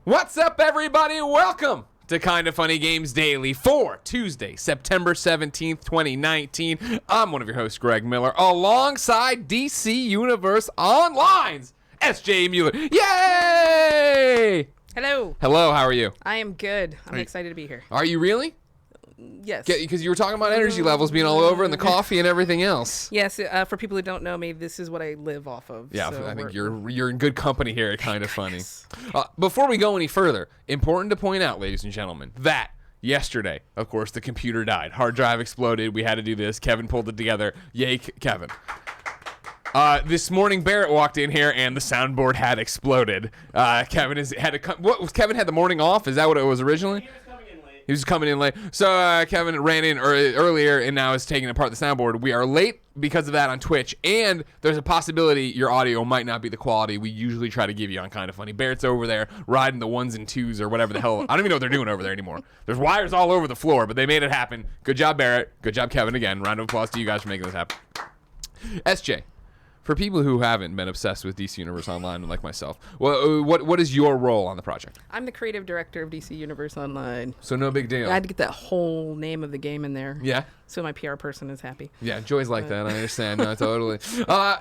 What's up, everybody? Welcome to Kinda Funny Games Daily for Tuesday, September 17th, 2019. I'm one of your hosts, Greg Miller, alongside DC Universe Online's SJ Mueller. Yay! Hello. Hello, how are you? I am good. I'm excited to be here. Are you really? Yes. Because you were talking about energy levels being all over and the coffee and everything else. Yes, for people who don't know me, this is what I live off of. Yeah, so I think you're in good company here at Kinda Funny. Yes. Before we go any further, important to point out, ladies and gentlemen, that yesterday, of course, the computer died. Hard drive exploded. We had to do this. Kevin pulled it together. Yay, Kevin. This morning, Barrett walked in here and the soundboard had exploded. Kevin had the morning off? Is that what it was originally? He was coming in late. So Kevin ran in earlier and now is taking apart the soundboard. We are late because of that on Twitch, and there's a possibility your audio might not be the quality we usually try to give you on Kinda Funny. Barrett's over there riding the ones and twos or whatever the hell. I don't even know what they're doing over there anymore. There's wires all over the floor, but they made it happen. Good job, Barrett. Good job, Kevin. Again, round of applause to you guys for making this happen. SJ. For people who haven't been obsessed with DC Universe Online like myself, what is your role on the project? I'm the creative director of DC Universe Online. So no big deal. I had to get that whole name of the game in there. Yeah? So my PR person is happy. Yeah, Joy's like that. I understand. No, totally.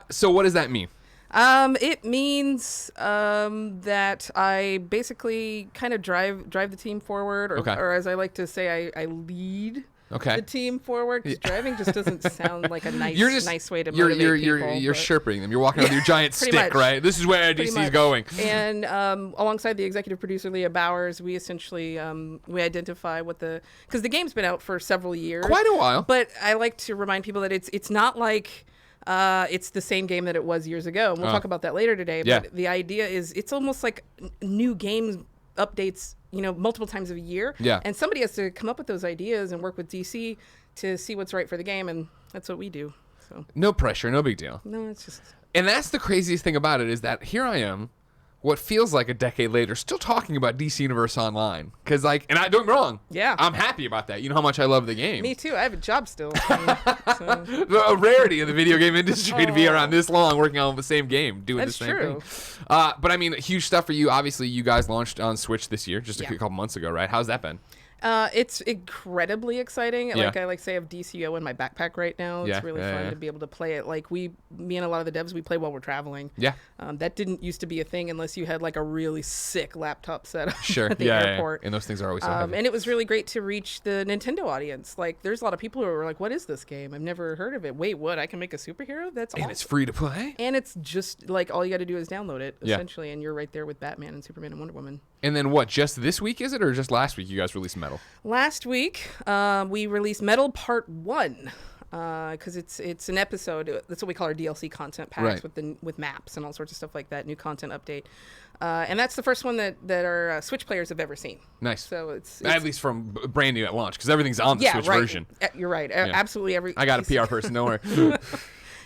So what does that mean? It means that I basically kind of drive the team forward, or as I like to say, I lead. The team forward, because driving just doesn't sound like a nice way to motivate people. You're sherping them. You're walking with your giant stick, right? This is where DC's going. And alongside the executive producer, Leah Bowers, we essentially we identify because the game's been out for several years. Quite a while. But I like to remind people that it's not like it's the same game that it was years ago. And we'll talk about that later today. Yeah. But the idea is it's almost like new games updates, multiple times a year. Yeah. And somebody has to come up with those ideas and work with DC to see what's right for the game, and that's what we do. So no pressure, no big deal. No, it's just. And that's the craziest thing about it is that here I am, what feels like a decade later, still talking about DC Universe Online. Because don't get me wrong. Yeah. I'm happy about that. You know how much I love the game. Me too. I have a job still. A rarity in the video game industry to be around this long working on the same game, doing the same thing. But I mean, huge stuff for you. Obviously, you guys launched on Switch this year, just a couple months ago, right? How's that been? It's incredibly exciting. Yeah. Like I say, I have DCO in my backpack right now. It's really fun to be able to play it. Like me and a lot of the devs, we play while we're traveling. Yeah. That didn't used to be a thing unless you had like a really sick laptop setup at the airport. And those things are always so heavy. And it was really great to reach the Nintendo audience. Like there's a lot of people who are like, what is this game? I've never heard of it. Wait, what? I can make a superhero? That's awesome. And it's free to play? And it's just like all you got to do is download it, essentially. And you're right there with Batman and Superman and Wonder Woman. And then what, just this week is it, or just last week you guys released Metal? Last week, we released Metal Part 1, because it's an episode. That's what we call our DLC content packs with maps and all sorts of stuff like that, new content update. And that's the first one that our Switch players have ever seen. Nice. So it's at least from brand new at launch, because everything's on the Switch version. You're right. Absolutely. I got a PR person, don't worry.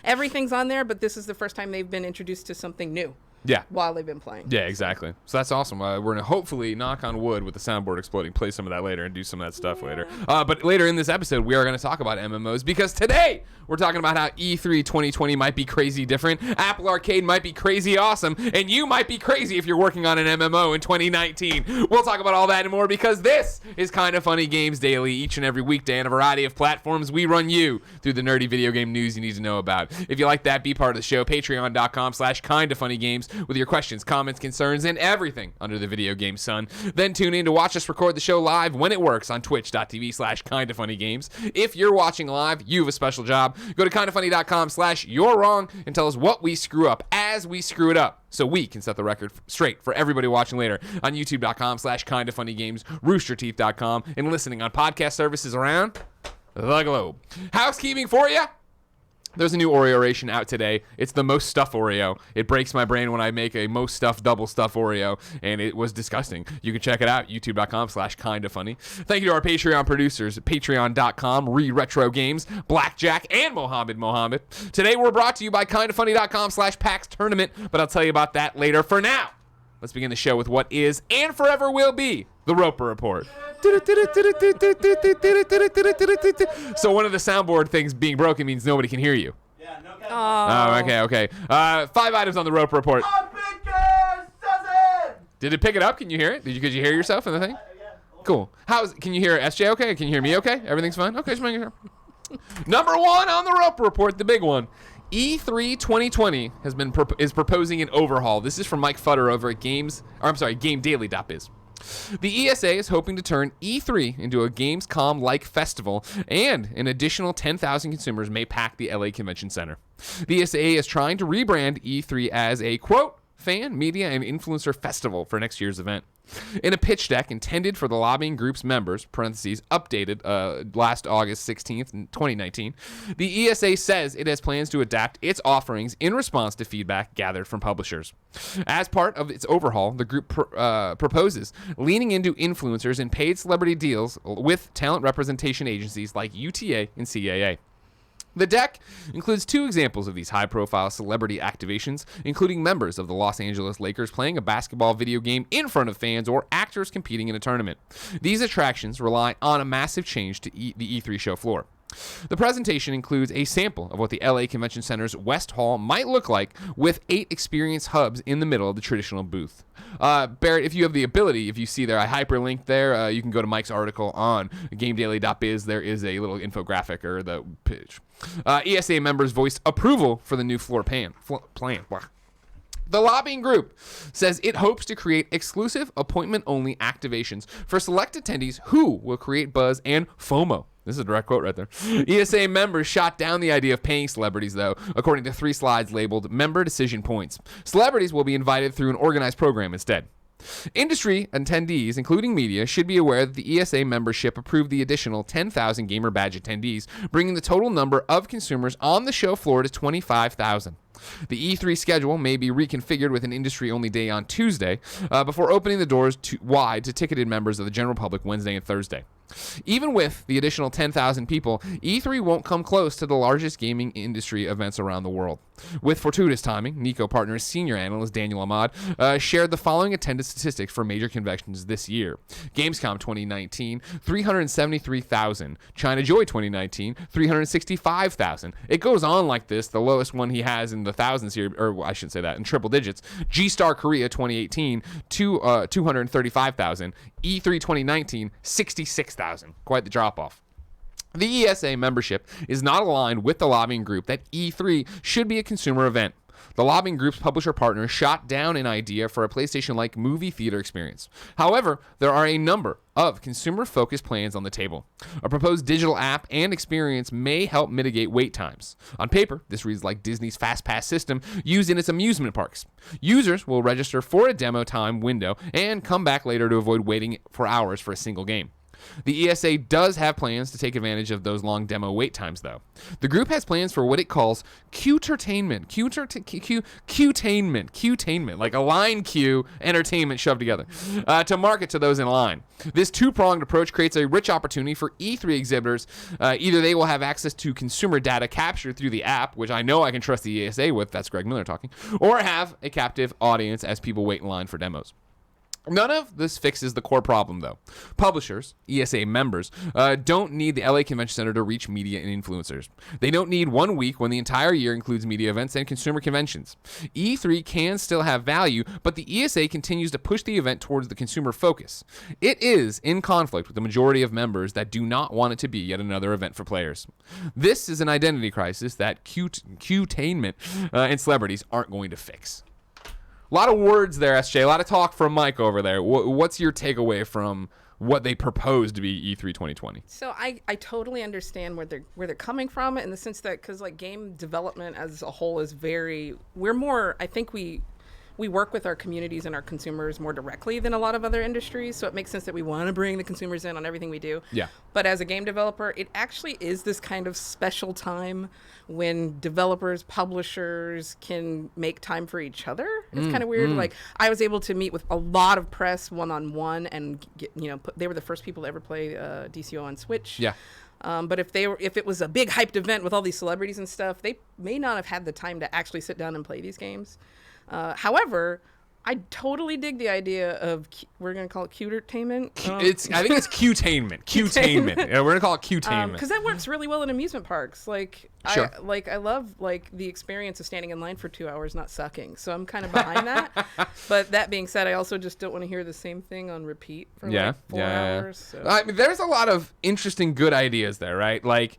Everything's on there, but this is the first time they've been introduced to something new. Yeah. While they've been playing. Yeah, exactly. So that's awesome. We're going to hopefully, knock on wood with the soundboard exploding, play some of that later and do some of that stuff later. But later in this episode, we are going to talk about MMOs because today we're talking about how E3 2020 might be crazy different, Apple Arcade might be crazy awesome, and you might be crazy if you're working on an MMO in 2019. We'll talk about all that and more because this is Kinda Funny Games Daily. Each and every weekday on a variety of platforms, we run you through the nerdy video game news you need to know about. If you like that, be part of the show. Patreon.com/kindafunnygames with your questions, comments, concerns, and everything under the video game sun. Then tune in to watch us record the show live when it works on twitch.tv/kindafunnygames. If you're watching live, you have a special job. Go to kindafunny.com/you're wrong and tell us what we screw up as we screw it up, so we can set the record straight for everybody watching later on youtube.com/kindafunnygames, roosterteeth.com, and listening on podcast services around the globe. Housekeeping for you. There's a new Oreo Oration out today. It's the most stuff Oreo. It breaks my brain when I make a most stuff double stuff Oreo, and it was disgusting. You can check it out, youtube.com/kindafunny. Thank you to our Patreon producers, patreon.com, Retro Games, Blackjack, and Mohammed. Today we're brought to you by kindafunny.com/PAX Tournament, but I'll tell you about that later. For now, let's begin the show with what is and forever will be the Roper Report. So one of the soundboard things being broken means nobody can hear you. Yeah, no Oh, okay. 5 items on the Roper Report. Did it pick it up? Can you hear it? Could you hear yourself in the thing? Cool. Can you hear SJ okay? Can you hear me okay? Everything's fine? Okay, just making sure. Number 1 on the rope report, the big one. E3 2020 is proposing an overhaul. This is from Mike Futter over at GameDaily.biz. The ESA is hoping to turn E3 into a Gamescom-like festival, and an additional 10,000 consumers may pack the LA Convention Center. The ESA is trying to rebrand E3 as a, quote, fan, media, and influencer festival for next year's event. In a pitch deck intended for the lobbying group's members, parentheses, updated last August 16th, 2019, the ESA says it has plans to adapt its offerings in response to feedback gathered from publishers. As part of its overhaul, the group proposes leaning into influencers and paid celebrity deals with talent representation agencies like UTA and CAA. The deck includes 2 examples of these high-profile celebrity activations, including members of the Los Angeles Lakers playing a basketball video game in front of fans or actors competing in a tournament. These attractions rely on a massive change to the E3 show floor. The presentation includes a sample of what the LA Convention Center's West Hall might look like, with 8 experience hubs in the middle of the traditional booth. Barrett, if you have the ability, if you see there, I hyperlinked there, you can go to Mike's article on GameDaily.biz. There is a little infographic or the pitch. ESA members voiced approval for the new floor plan. The lobbying group says it hopes to create exclusive appointment-only activations for select attendees who will create buzz and FOMO. This is a direct quote right there. ESA members shot down the idea of paying celebrities, though, according to 3 slides labeled Member Decision Points. Celebrities will be invited through an organized program instead. Industry attendees, including media, should be aware that the ESA membership approved the additional 10,000 Gamer Badge attendees, bringing the total number of consumers on the show floor to 25,000. The E3 schedule may be reconfigured with an industry-only day on Tuesday, before opening the doors wide to ticketed members of the general public Wednesday and Thursday. Even with the additional 10,000 people, E3 won't come close to the largest gaming industry events around the world. With fortuitous timing, Nico Partners senior analyst Daniel Ahmad shared the following attendance statistics for major conventions this year. Gamescom 2019, 373,000. China Joy 2019, 365,000. It goes on like this. The lowest one he has in the thousands here, or I shouldn't say that, in triple digits. G-Star Korea 2018, 235,000. E3 2019, 66,000. Quite the drop-off. The ESA membership is not aligned with the lobbying group that E3 should be a consumer event. The lobbying group's publisher partner shot down an idea for a PlayStation-like movie theater experience. However, there are a number of consumer-focused plans on the table. A proposed digital app and experience may help mitigate wait times. On paper, this reads like Disney's Fast Pass system used in its amusement parks. Users will register for a demo time window and come back later to avoid waiting for hours for a single game. The ESA does have plans to take advantage of those long demo wait times, though. The group has plans for what it calls Q-tertainment, like a line queue entertainment shoved together, to market to those in line. This 2-pronged approach creates a rich opportunity for E3 exhibitors. Either they will have access to consumer data captured through the app, which I know I can trust the ESA with, that's Greg Mueller talking, or have a captive audience as people wait in line for demos. None of this fixes the core problem, though. Publishers, ESA members, don't need the LA Convention Center to reach media and influencers. They don't need 1 week when the entire year includes media events and consumer conventions. E3 can still have value, but the ESA continues to push the event towards the consumer focus. It is in conflict with the majority of members that do not want it to be yet another event for players. This is an identity crisis that Q-tainment and celebrities aren't going to fix. A lot of words there, SJ. A lot of talk from Mike over there. What's your takeaway from what they propose to be E3 2020? So I totally understand where they're coming from, in the sense that, because like game development as a whole is I think we work with our communities and our consumers more directly than a lot of other industries, so it makes sense that we want to bring the consumers in on everything we do. Yeah. But as a game developer, it actually is this kind of special time when developers, publishers can make time for each other. It's kind of weird. Like, I was able to meet with a lot of press one-on-one and get, they were the first people to ever play DCO on Switch. Yeah. But if it was a big hyped event with all these celebrities and stuff, they may not have had the time to actually sit down and play these games. However, I totally dig the idea of we're gonna call it cutertainment. I think it's Q-tainment. Q-tainment. Yeah, we're gonna call it Q-tainment. Because that works really well in amusement parks. Like, Sure. I love like the experience of standing in line for 2 hours not sucking. So I'm kind of behind that. But that being said, I also just don't want to hear the same thing on repeat for like 4 hours. So. I mean, there's a lot of interesting, good ideas there, right? Like.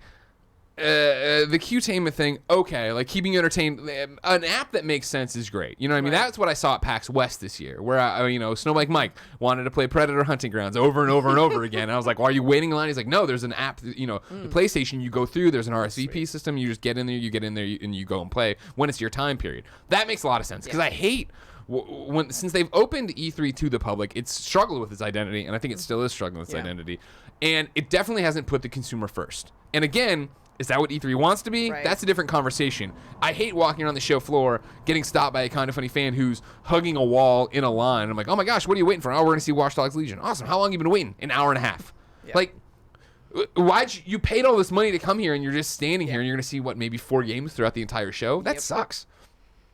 The Q-tainment thing, okay, like keeping you entertained. An app that makes sense is great. You know what I mean? That's what I saw at PAX West this year, where Snowbike Mike wanted to play Predator Hunting Grounds over and over and over again. And I was like, "Why are you waiting in line?" He's like, "No, there's an app. The PlayStation. You go through. There's an RSVP system. You just get in there. You get in there, and you go and play when it's your time period." That makes a lot of sense because I hate. Since they've opened E3 to the public, it's struggled with its identity, and I think it still is struggling with its identity. And it definitely hasn't put the consumer first. And again. Is that what E3 wants to be? Right. That's a different conversation. I hate walking around the show floor, getting stopped by a Kind of Funny fan who's hugging a wall in a line. I'm like, oh my gosh, what are you waiting for? Oh, we're going to see Watch Dogs Legion. Awesome. How long have you been waiting? An hour and a half. Yeah. Like, why'd you paid all this money to come here and you're just standing here and you're going to see, maybe 4 games throughout the entire show? That sucks.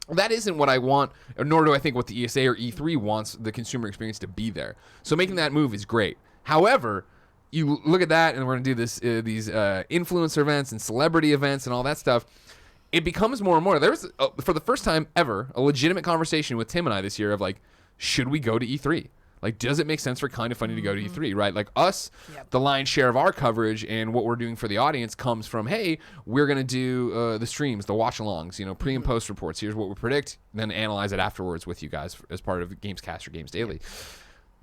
That isn't what I want, nor do I think what the ESA or E3 wants the consumer experience to be there. So making that move is great. However, you look at that, and we're going to do these influencer events and celebrity events and all that stuff. It becomes more and more. There was, for the first time ever, a legitimate conversation with Tim and I this year of like, should we go to E3? Like, does it make sense for Kind of Funny to go to E3, right? Like us, the lion's share of our coverage and what we're doing for the audience comes from, hey, we're going to do the streams, the watch-alongs, pre- and post reports. Here's what we predict, then analyze it afterwards with you guys as part of Gamescast or Games Daily.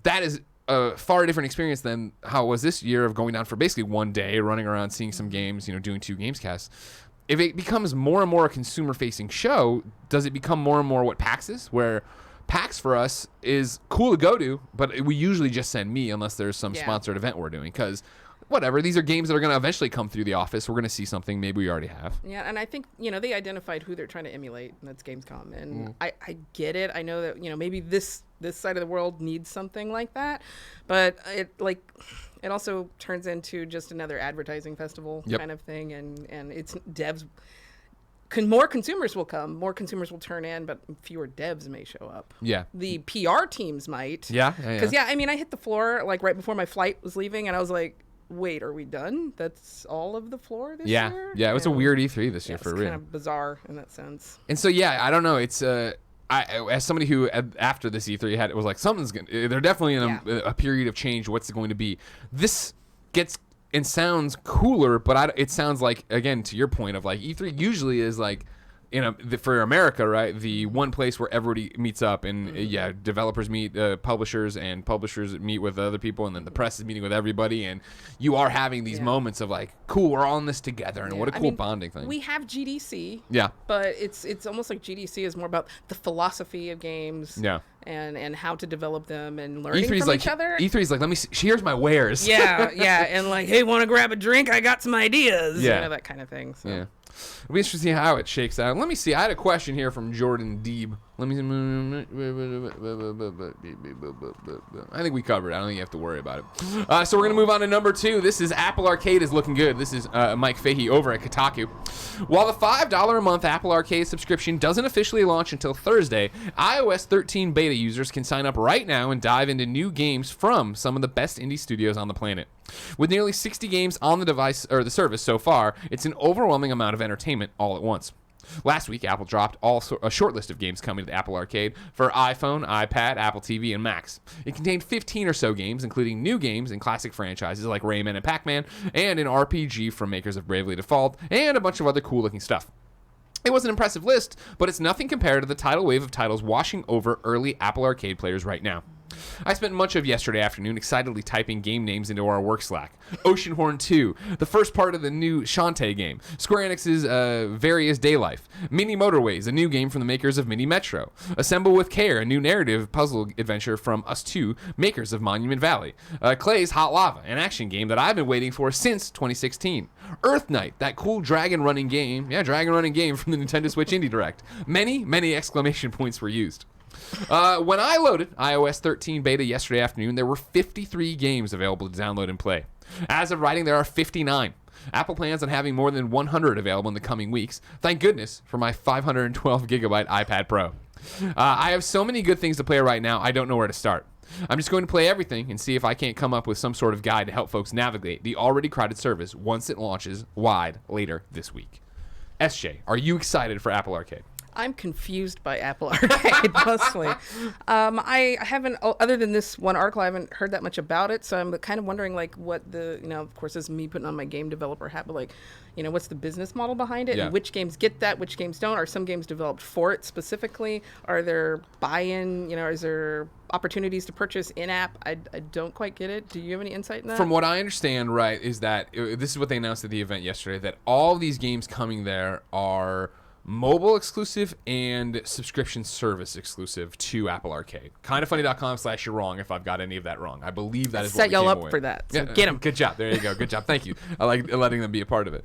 That is a far different experience than how it was this year of going down for basically one day, running around, seeing some games, doing 2 Gamescasts. If it becomes more and more a consumer-facing show, does it become more and more what PAX is? Where PAX for us is cool to go to, but we usually just send me unless there's some sponsored event we're doing. Because whatever, these are games that are going to eventually come through the office. We're going to see something maybe we already have. Yeah, and I think, they identified who they're trying to emulate, and that's Gamescom. And I get it. I know that, maybe this side of the world needs something like that. But it also turns into just another advertising festival kind of thing. And it's devs. More consumers will come, more consumers will turn in, but fewer devs may show up. Yeah. The PR teams might. Yeah. Because, I hit the floor, right before my flight was leaving, and I was like, wait, are we done? That's all of the floor this year? Yeah, it was a weird E3 this year for real. It's kind of bizarre in that sense. And so, I don't know. It's as somebody who after this E3 was like, they're definitely in a period of change. What's it going to be? This gets and sounds cooler, but it sounds like, again, to your point of like E3 usually is like, for America, right? The one place where everybody meets up and developers meet publishers and publishers meet with other people, and then the press is meeting with everybody, and you are having these moments of like, cool, we're all in this together, and what a cool bonding thing. We have GDC, but it's almost like GDC is more about the philosophy of games, and how to develop them and learning E3's from like, each other. E3's like, let me see, here's my wares. And like, hey, want to grab a drink? I got some ideas. That kind of thing. So. Yeah. It'll be interesting to see how it shakes out. Let me see. I had a question here from Jordan Deeb. Let me see. I think we covered it. I don't think you have to worry about it. So we're going to move on to number 2. This is Apple Arcade is looking good. This is Mike Fahey over at Kotaku. While the $5 a month Apple Arcade subscription doesn't officially launch until Thursday, iOS 13 beta users can sign up right now and dive into new games from some of the best indie studios on the planet. With nearly 60 games on the device or the service so far, it's an overwhelming amount of entertainment all at once. Last week, Apple dropped a short list of games coming to the Apple Arcade for iPhone, iPad, Apple TV, and Macs. It contained 15 or so games, including new games and classic franchises like Rayman and Pac-Man, and an RPG from makers of Bravely Default, and a bunch of other cool-looking stuff. It was an impressive list, but it's nothing compared to the tidal wave of titles washing over early Apple Arcade players right now. I spent much of yesterday afternoon excitedly typing game names into our work Slack. Oceanhorn 2, the first part of the new Shantae game, Square Enix's Various Daylife, Mini Motorways, a new game from the makers of Mini Metro, Assemble with Care, a new narrative puzzle adventure from Us 2, makers of Monument Valley, Clay's Hot Lava, an action game that I've been waiting for since 2016, Earth Knight, that cool dragon running game from the Nintendo Switch Indie Direct. Many exclamation points were used. When I loaded iOS 13 beta yesterday afternoon, there were 53 games available to download and play. As of writing, there are 59. Apple plans on having more than 100 available in the coming weeks. Thank goodness for my 512 gigabyte iPad Pro. I have so many good things to play right now, I don't know where to start. I'm just going to play everything and see if I can't come up with some sort of guide to help folks navigate the already crowded service once it launches wide later this week. SJ, are you excited for Apple Arcade? I'm confused by Apple Arcade, mostly. I haven't, other than this one article, I haven't heard that much about it. So I'm kind of wondering, like, what the, of course, this is me putting on my game developer hat, but, like, what's the business model behind it? Yeah. And which games get that, which games don't? Are some games developed for it specifically? Are there buy-in, is there opportunities to purchase in-app? I don't quite get it. Do you have any insight in that? From what I understand, right, is that this is what they announced at the event yesterday, that all these games coming there are mobile exclusive and subscription service exclusive to Apple Arcade. Kindoffunny.com/you're wrong if I've got any of that wrong. I believe that is what set we y'all came up away. for that. So Yeah, get them. Good job. There you go. Good job. Thank you. I like letting them be a part of it.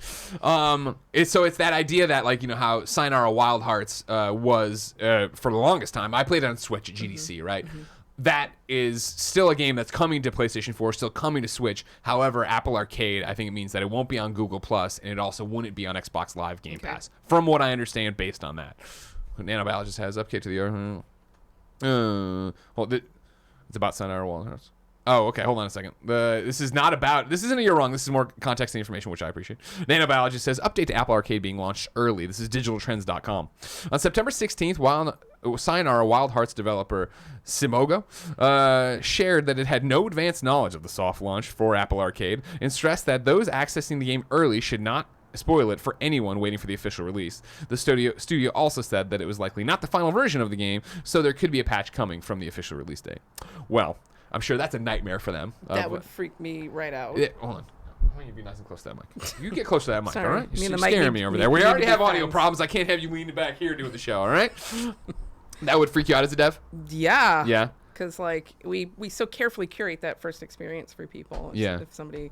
It's that idea that, like, how Sayonara Wild Hearts was for the longest time. I played it on Switch at GDC, right? Mm-hmm. That is still a game that's coming to PlayStation 4, still coming to Switch. However, Apple Arcade, I think it means that it won't be on Google Plus, and it also wouldn't be on Xbox Live Game Pass, from what I understand based on that. Nano Biologist has update to the... it's about Sayonara Wild Hearts. Oh, okay. Hold on a second. This isn't a year wrong. This is more context and information, which I appreciate. Nano Biologist says, update to Apple Arcade being launched early. This is digitaltrends.com. On September 16th, Sayonara Wild Hearts developer Simogo shared that it had no advanced knowledge of the soft launch for Apple Arcade and stressed that those accessing the game early should not spoil it for anyone waiting for the official release. The studio also said that it was likely not the final version of the game, so there could be a patch coming from the official release date. Well, I'm sure that's a nightmare for them. That would freak me right out. Yeah, hold on. I want you to be nice and close to that mic. You get close to that mic, Sorry. all right? You're Me and the mic scaring need- me over need- there. We need already to be have audio friends. problems. I can't have you leaning back here doing the show, all right? That would freak you out as a dev? Yeah. Yeah. Because, like, we so carefully curate that first experience for people. Yeah. If somebody,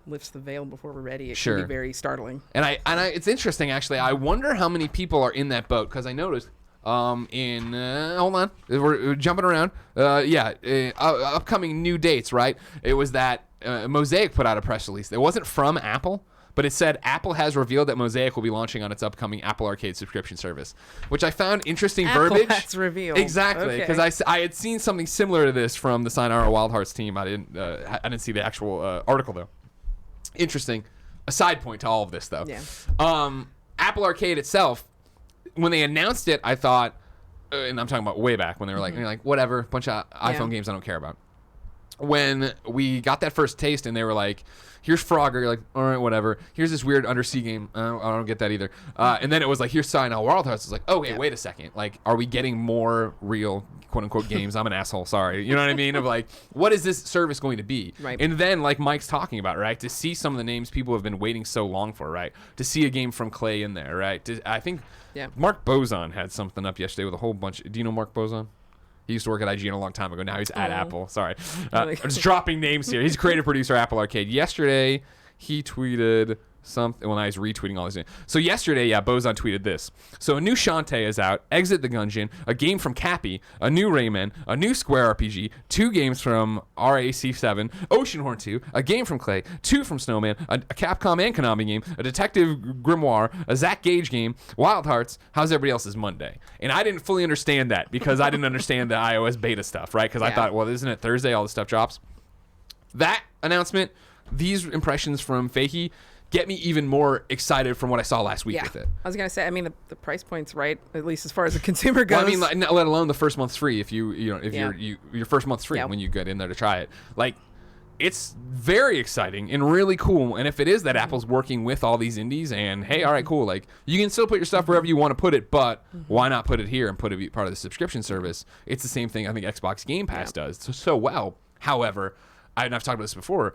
lifts the veil before we're ready, it Sure. can be very startling. And I, it's interesting, actually. I wonder how many people are in that boat, because I noticed hold on, we're jumping around. Upcoming new dates, right? It was that Mosaic put out a press release. It wasn't from Apple, but it said Apple has revealed that Mosaic will be launching on its upcoming Apple Arcade subscription service, which I found interesting verbiage. Has revealed. Exactly, because Okay. I had seen something similar to this from the Sayonara Wild Hearts team. I didn't see the actual article though. Interesting. A side point to all of this though. Yeah. Apple Arcade itself, when they announced it, I thought, and I'm talking about way back when they were like, whatever, bunch of iPhone games I don't care about. When we got that first taste and they were like, here's Frogger, you're like, all right, whatever. Here's this weird undersea game. I don't get that either. And then it was like, here's Sayonara Wild Hearts. It's like, okay, wait a second. Like, are we getting more real, quote unquote, games? I'm an asshole. Sorry. You know what I mean? Of like, what is this service going to be? Right. And then, like Mike's talking about, right? To see some of the names people have been waiting so long for, right? To see a game from Clay in there, right? I think Mark Bozon had something up yesterday with a whole bunch. Do you know Mark Bozon? He used to work at IGN a long time ago. Now he's at Apple. Sorry. I'm just dropping names here. He's a creative producer at Apple Arcade. Yesterday, he tweeted something. Well, now he's retweeting all these names. So yesterday, Bozon tweeted this. So a new Shantae is out, Exit the Gungeon, a game from Cappy, a new Rayman, a new Square RPG, 2 games from RAC7, Oceanhorn 2, a game from Clay, 2 from Snowman, a Capcom and Konami game, a Detective Grimoire, a Zach Gage game, Wild Hearts. How's everybody else's Monday? And I didn't fully understand that because I didn't understand the iOS beta stuff, right? Because I thought, well, isn't it Thursday all this stuff drops? That announcement, these impressions from Fahey, get me even more excited from what I saw last week with it. I was gonna say, I mean, the price point's right, at least as far as the consumer goes. Well, I mean, like, let alone the first month's free if your first month's free when you get in there to try it. Like, it's very exciting and really cool. And if it is that Apple's working with all these indies and hey, all right, cool, like you can still put your stuff wherever you want to put it, but why not put it here and put it be part of the subscription service? It's the same thing I think Xbox Game Pass does so well. However, and I've talked about this before,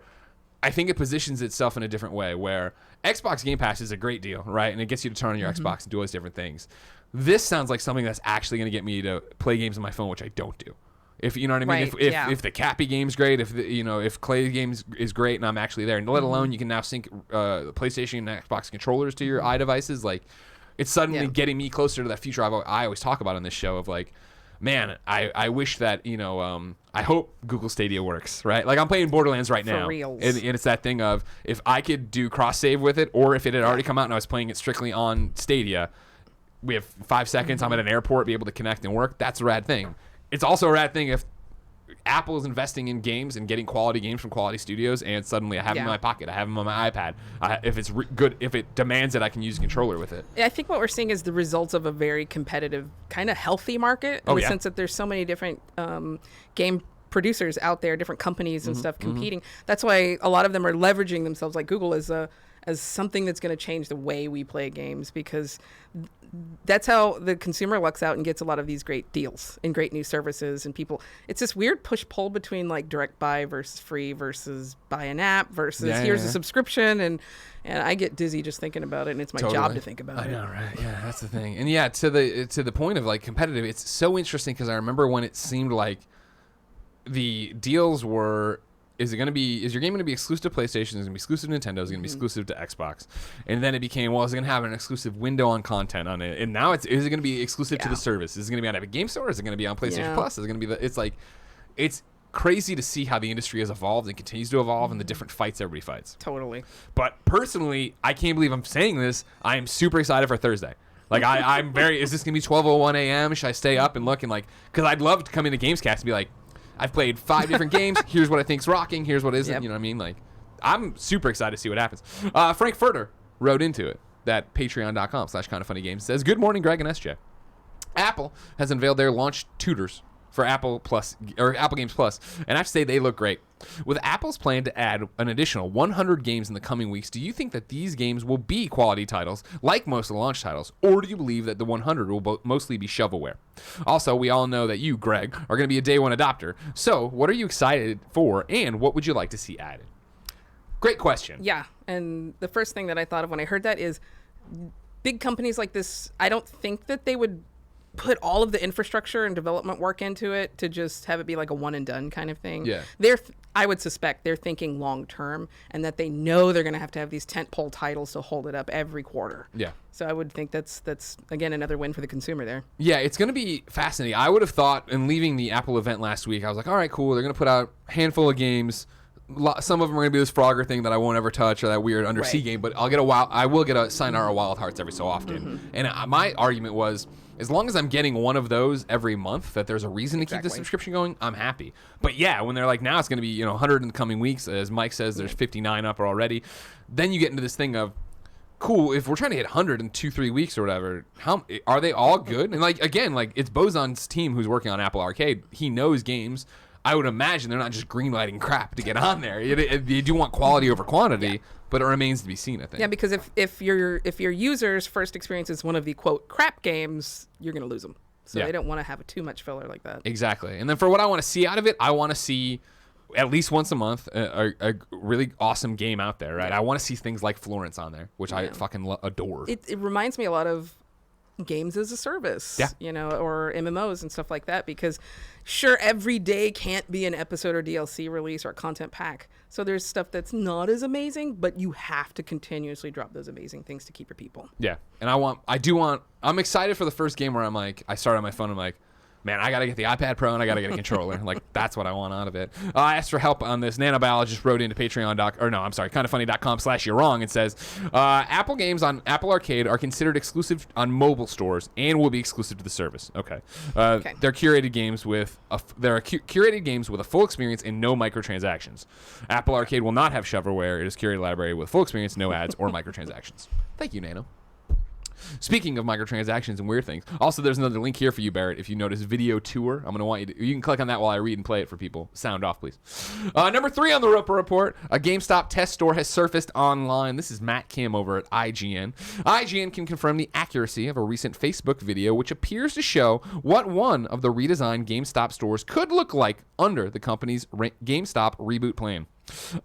I think it positions itself in a different way where Xbox Game Pass is a great deal, right? And it gets you to turn on your Xbox and do all these different things. This sounds like something that's actually going to get me to play games on my phone, which I don't do. If you know what I mean, Right, if the Cappy game's great, if Clay games is great, and I'm actually there, and let alone you can now sync PlayStation and Xbox controllers to your iDevices, like it's suddenly getting me closer to that future I always talk about on this show of like, man, I wish that I hope Google Stadia works, right? Like I'm playing Borderlands right now, reals. and it's that thing of if I could do cross save with it, or if it had already come out and I was playing it strictly on Stadia. we have 5 seconds. I'm at an airport, be able to connect and work. That's a rad thing. It's also a rad thing if Apple is investing in games and getting quality games from quality studios, and suddenly I have them in my pocket. I have them on my iPad. If it's good, if it demands it, I can use a controller with it. I think what we're seeing is the results of a very competitive, kind of healthy market in the sense that there's so many different game producers out there, different companies and stuff competing. That's why a lot of them are leveraging themselves, like Google, as something that's going to change the way we play games, because that's how the consumer lucks out and gets a lot of these great deals and great new services. And people, it's this weird push-pull between like direct buy versus free versus buy an app versus here's a subscription. And I get dizzy just thinking about it, and it's my job to think about it. I know, right? Yeah, that's the thing. And yeah, to the point of like competitive, it's so interesting because I remember when it seemed like the deals were, is your game going to be exclusive to PlayStation? Is it going to be exclusive to Nintendo? Is it going to be exclusive to Xbox? And then it became, well, is it going to have an exclusive window on content on it? And now is it going to be exclusive to the service? Is it going to be on Epic Game Store? Is it going to be on PlayStation Plus? Is it going to be it's crazy to see how the industry has evolved and continues to evolve and the different fights everybody fights. Totally. But personally, I can't believe I'm saying this. I am super excited for Thursday. Like I'm very, is this going to be 12:01 a.m.? Should I stay up and look and like, because I'd love to come into Gamescast and be like, I've played 5 different games. Here's what I think's rocking. Here's what isn't. You know what I mean? Like, I'm super excited to see what happens. Frankfurtter wrote into it that patreon.com/kindoffunnygames says, "Good morning, Greg and SJ. Apple has unveiled their launch tutors for Apple Plus or Apple Games Plus, and I have to say they look great. With Apple's plan to add an additional 100 games in the coming weeks, do you think that these games will be quality titles like most of the launch titles, or do you believe that the 100 will mostly be shovelware? Also, we all know that you, Greg, are going to be a day one adopter. So, what are you excited for, and what would you like to see added?" Great question. Yeah, and the first thing that I thought of when I heard that is big companies like this, I don't think that they would put all of the infrastructure and development work into it to just have it be like a one and done kind of thing. Yeah. I would suspect they're thinking long term, and that they know they're going to have these tentpole titles to hold it up every quarter. Yeah. So I would think that's again another win for the consumer there. Yeah, it's going to be fascinating. I would have thought, in leaving the Apple event last week, I was like, all right, cool. They're going to put out a handful of games. Some of them are going to be this Frogger thing that I won't ever touch, or that weird Undersea game, but I will get a Sayonara Wild Hearts every so often. And my argument was, as long as I'm getting one of those every month, that there's a reason to keep the subscription going, I'm happy. But yeah, when they're like, now it's going to be 100 in the coming weeks, as Mike says, there's 59 up already, then you get into this thing of, cool, if we're trying to hit 100 in 2-3 weeks or whatever, how are they all good? And like, again, like, it's Bozon's team who's working on Apple Arcade. He knows games. I would imagine they're not just greenlighting crap to get on there. You do want quality over quantity, but it remains to be seen, I think. Yeah, because if your user's first experience is one of the quote crap games, you're gonna lose them. So they don't want to have too much filler like that. Exactly. And then for what I want to see out of it, I want to see at least once a month a really awesome game out there, right? I want to see things like Florence on there, which I fucking adore. It reminds me a lot of games as a service, or MMOs and stuff like that, because sure, every day can't be an episode or DLC release or a content pack. So there's stuff that's not as amazing, but you have to continuously drop those amazing things to keep your people. Yeah. And I'm excited for the first game where I'm like, I start on my phone, I'm like, man, I got to get the iPad Pro and I got to get a controller. Like, that's what I want out of it. I asked for help on this. Nano Biologist wrote into kindoffunny.com/you're wrong and says, Apple games on Apple Arcade are considered exclusive on mobile stores and will be exclusive to the service. Okay. They're curated games with a full experience and no microtransactions. Apple Arcade will not have shovelware. It is curated library with full experience, no ads or microtransactions. Thank you, Nano. Speaking of microtransactions and weird things, also there's another link here for you, Barrett. If you notice video tour, I'm going to want you can click on that while I read and play it for people. Sound off, please. Number 3 on the Roper Report, a GameStop test store has surfaced online. This is Matt Kim over at IGN. IGN can confirm the accuracy of a recent Facebook video, which appears to show what one of the redesigned GameStop stores could look like under the company's GameStop reboot plan.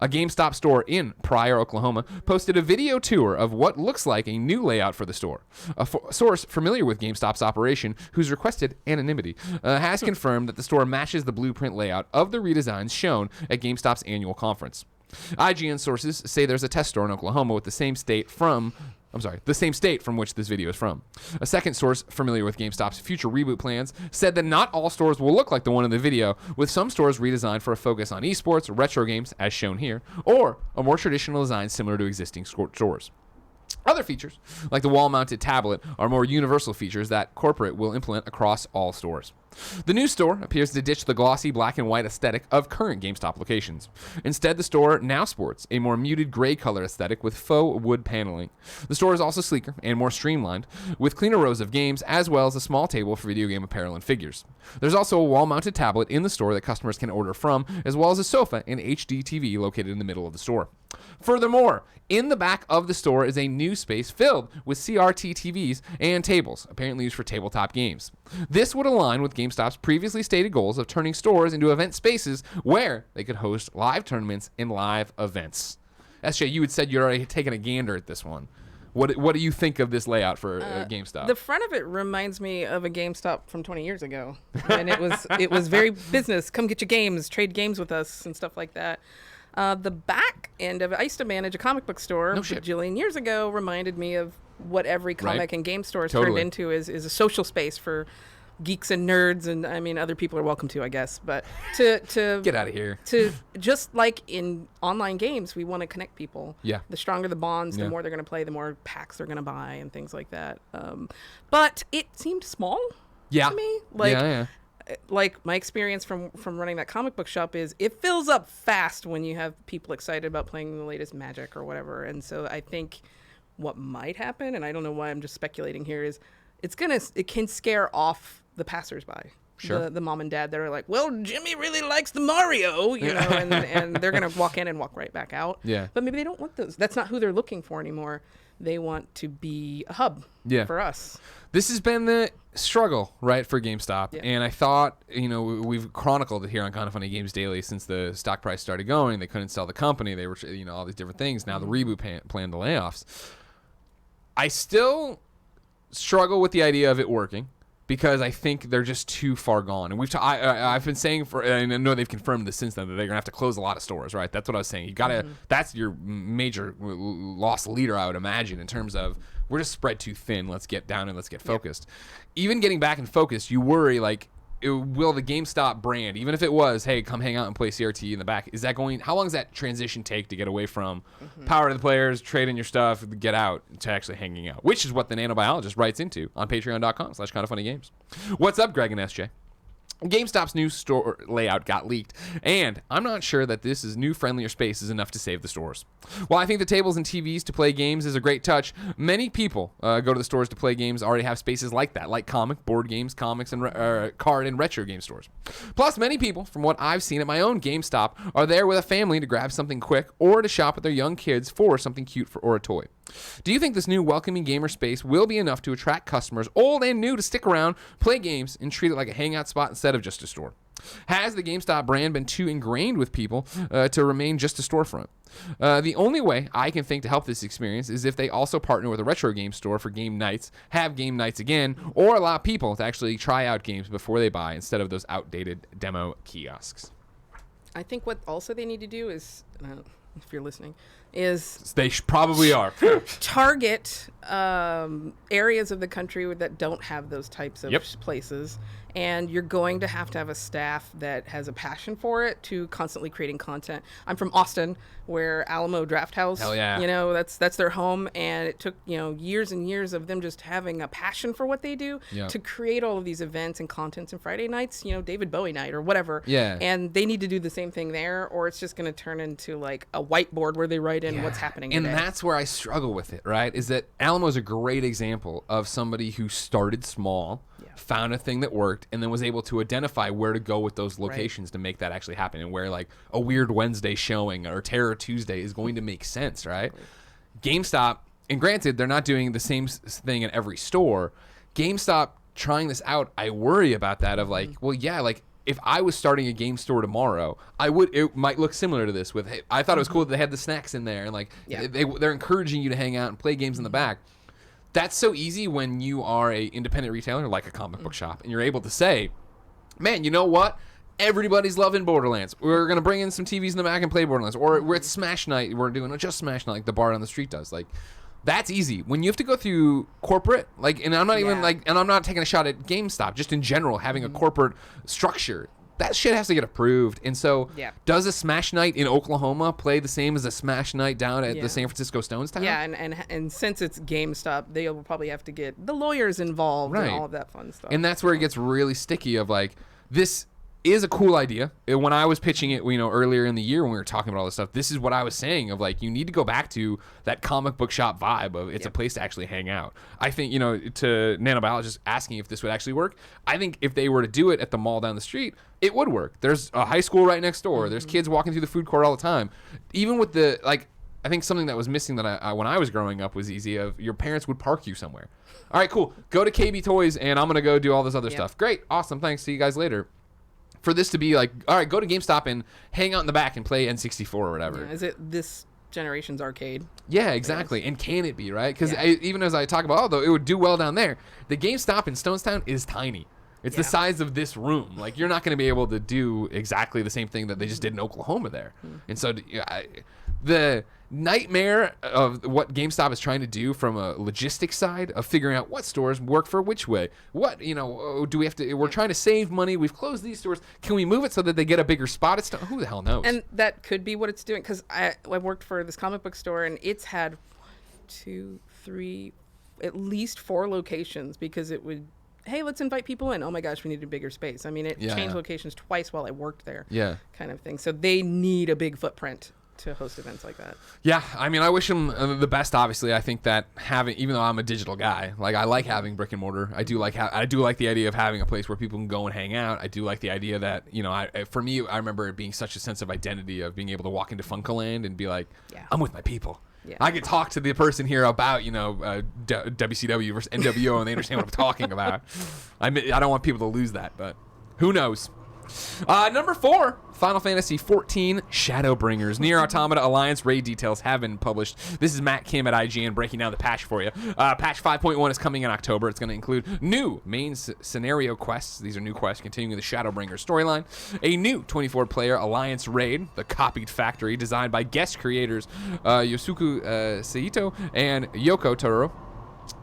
A GameStop store in Pryor, Oklahoma, posted a video tour of what looks like a new layout for the store. A source familiar with GameStop's operation, who's requested anonymity, has confirmed that the store matches the blueprint layout of the redesigns shown at GameStop's annual conference. IGN sources say there's a test store in Oklahoma with the same state from which this video is from. A second source familiar with GameStop's future reboot plans said that not all stores will look like the one in the video, with some stores redesigned for a focus on esports, retro games, as shown here, or a more traditional design similar to existing stores. Other features, like the wall-mounted tablet, are more universal features that corporate will implement across all stores. The new store appears to ditch the glossy black and white aesthetic of current GameStop locations. Instead, the store now sports a more muted gray color aesthetic with faux wood paneling. The store is also sleeker and more streamlined, with cleaner rows of games as well as a small table for video game apparel and figures. There's also a wall-mounted tablet in the store that customers can order from, as well as a sofa and HD TV located in the middle of the store. Furthermore, in the back of the store is a new space filled with CRT TVs and tables, apparently used for tabletop games. This would align with GameStop's previously stated goals of turning stores into event spaces where they could host live tournaments and live events. SJ, you had said you'd already taken a gander at this one. What do you think of this layout for GameStop? The front of it reminds me of a GameStop from 20 years ago, and it was very business. Come get your games, trade games with us, and stuff like that. The back end of it, I used to manage a comic book store a bajillion years ago, reminded me of what every comic and game store has turned into is a social space for geeks and nerds, and I mean other people are welcome to, I guess, but to get out of here. To just like in online games, we want to connect people. Yeah. The stronger the bonds, the more they're going to play, the more packs they're going to buy and things like that. But it seemed small to me. Like my experience from running that comic book shop is it fills up fast when you have people excited about playing the latest Magic or whatever. And so I think what might happen, and I don't know why I'm just speculating here, is it can scare off the passersby. Sure. The mom and dad that are like, well, Jimmy really likes the Mario, you know, and they're going to walk in and walk right back out. Yeah. But maybe they don't want those. That's not who they're looking for anymore. They want to be a hub for us. This has been the struggle, right, for GameStop. Yeah. And I thought, we've chronicled it here on Kind of Funny Games Daily since the stock price started going. They couldn't sell the company. They were, all these different things. Now the reboot planned the layoffs. I still struggle with the idea of it working because I think they're just too far gone. And I've been saying and I know they've confirmed this since then, that they're gonna have to close a lot of stores, right? That's what I was saying. You gotta, that's your major loss leader, I would imagine, in terms of we're just spread too thin. Let's get down and let's get focused. Even getting back and focused, you worry will the GameStop brand, even if it was, hey, come hang out and play CRT in the back, how long does that transition take to get away from power to the players, trading your stuff, get out, to actually hanging out? Which is what the Nano Biologist writes into on patreon.com/kindoffunnygames. What's up, Greg and SJ? GameStop's new store layout got leaked, and I'm not sure that this new friendlier space is enough to save the stores. While I think the tables and TVs to play games is a great touch, many people go to the stores to play games already have spaces like that, like board games, comics, and card and retro game stores. Plus, many people, from what I've seen at my own GameStop, are there with a family to grab something quick or to shop with their young kids for something cute or a toy. Do you think this new welcoming gamer space will be enough to attract customers, old and new, to stick around, play games, and treat it like a hangout spot instead of just a store? Has the GameStop brand been too ingrained with people to remain just a storefront? The only way I can think to help this experience is if they also partner with a retro game store for game nights, have game nights again, or allow people to actually try out games before they buy instead of those outdated demo kiosks. I think what also they need to do is, if you're listening, is they probably are target areas of the country that don't have those types of places, and you're going to have a staff that has a passion for it, to constantly creating content. I'm from Austin, where Alamo Draft House, that's their home, and it took years and years of them just having a passion for what they do to create all of these events and contents and Friday nights, David Bowie night or whatever. And they need to do the same thing there, or it's just going to turn into like a whiteboard where they write in what's happening and today. That's where I struggle with it, right? Is that Alamo's a great example of somebody who started small, found a thing that worked, and then was able to identify where to go with those locations to make that actually happen, and where like a Weird Wednesday showing or Terror Tuesday is going to make sense, right? GameStop, and granted, they're not doing the same thing at every store. GameStop trying this out, I worry about that of like, if I was starting a game store tomorrow, it might look similar to this. I thought it was cool that they had the snacks in there, and like they're encouraging you to hang out and play games in the back. That's so easy when you are a independent retailer like a comic book shop, and you're able to say, man, you know what? Everybody's loving Borderlands. We're going to bring in some TVs in the back and play Borderlands. Or we're at Smash Night. We're doing just Smash Night like the bar on the street does. Like, that's easy. When you have to go through corporate, and I'm not even and I'm not taking a shot at GameStop, just in general, having a corporate structure, that shit has to get approved. And so Yeah. does a Smash Night in Oklahoma play the same as a Smash Night down at the San Francisco Stonestown? Yeah, and since it's GameStop, they'll probably have to get the lawyers involved and all of that fun stuff. And that's where it gets really sticky of like, this is a cool idea. When I was pitching it, earlier in the year when we were talking about all this stuff, this is what I was saying of like, you need to go back to that comic book shop vibe of it's a place to actually hang out. I think, to Nano Biologist asking if this would actually work, I think if they were to do it at the mall down the street, it would work. There's a high school right next door. There's kids walking through the food court all the time. Even with the, like, I think something that was missing that I when I was growing up was easy of your parents would park you somewhere. All right, cool. Go to KB Toys and I'm going to go do all this other stuff. Great. Awesome. Thanks. See you guys later. For this to be like, all right, go to GameStop and hang out in the back and play N64 or whatever. Yeah, is it this generation's arcade? Yeah, exactly. And can it be, right? Because even as I talk about, although it would do well down there, the GameStop in Stonestown is tiny. It's the size of this room. Like, you're not going to be able to do exactly the same thing that they just did in Oklahoma there. And so the nightmare of what GameStop is trying to do from a logistics side of figuring out what stores work for which way. What, do we have to, we're trying to save money. We've closed these stores. Can we move it so that they get a bigger spot? It's who the hell knows? And that could be what it's doing. Because I worked for this comic book store and it's had 1, 2, 3, at least 4 locations because it would, hey, let's invite people in. Oh my gosh, we need a bigger space. I mean, it changed locations twice while I worked there. Yeah. Kind of thing. So they need a big footprint to host events like that. Yeah, I mean, I wish them the best. Obviously, I think that even though I'm a digital guy, like I like having brick and mortar. I do like the idea of having a place where people can go and hang out. I do like the idea that for me, I remember it being such a sense of identity of being able to walk into Funkoland and be like, I'm with my people. Yeah. I could talk to the person here about WCW versus NWO and they understand what I'm talking about. I don't want people to lose that, but who knows. Number 4, Final Fantasy XIV Shadowbringers. Nier Automata Alliance raid details have been published. This is Matt Kim at IGN breaking down the patch for you. Patch 5.1 is coming in October. It's going to include new main scenario quests. These are new quests continuing the Shadowbringers storyline. A new 24-player Alliance raid, The Copied Factory, designed by guest creators Yosuke Saito and Yoko Taro.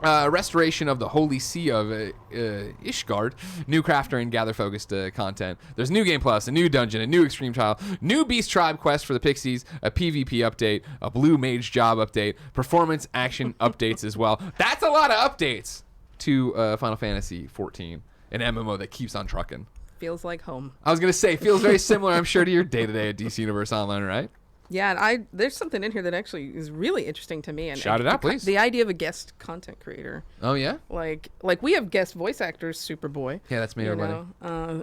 Restoration of the Holy See of Ishgard, new crafter and gather focused content. There's new game plus, a new dungeon, a new extreme trial, new beast tribe quest for the pixies, a PvP update, a blue mage job update, performance action updates as well. That's a lot of updates to Final Fantasy XIV, an MMO that keeps on trucking. Feels like home. I was gonna say feels very similar, I'm sure, to your day-to-day at DC Universe Online, right? Yeah, and there's something in here that actually is really interesting to me. And shout it out, please. The idea of a guest content creator. Oh yeah. Like we have guest voice actors, Superboy. Yeah, that's me, everybody.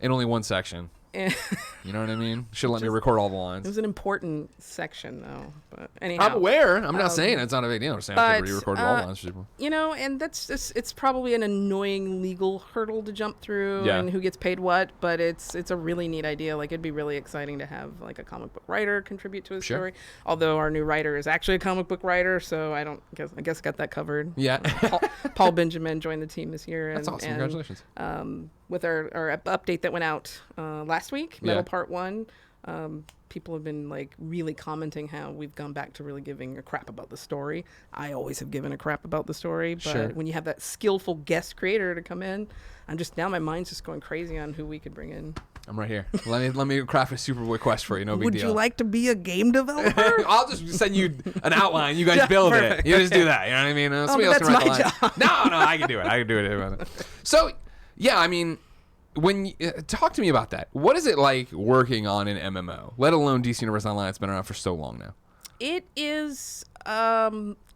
In only one section. You know what I mean? Should let me record all the lines. It was an important section, though. But anyhow, I'm aware. I'm not saying it's not a big deal. I'm saying I recorded all the lines for people. And that's just, it's probably an annoying legal hurdle to jump through and who gets paid what, but it's a really neat idea. Like, it'd be really exciting to have like a comic book writer contribute to a story. Although our new writer is actually a comic book writer, so I guess got that covered. Yeah. Paul Benjamin joined the team this year. That's awesome. Congratulations. With our update that went out last week, Metal Part 1, people have been like really commenting how we've gone back to really giving a crap about the story. I always have given a crap about the story, but when you have that skillful guest creator to come in, my mind's just going crazy on who we could bring in. I'm right here. Let me craft a Superboy quest for you. No big deal. Would you like to be a game developer? I'll just send you an outline. You guys build it. You just do that. You know what I mean? Somebody else can write the lines. No, I can do it. I can do it. So, yeah, I mean, when talk to me about that. What is it like working on an MMO, let alone DC Universe Online? It's been around for so long now. It is.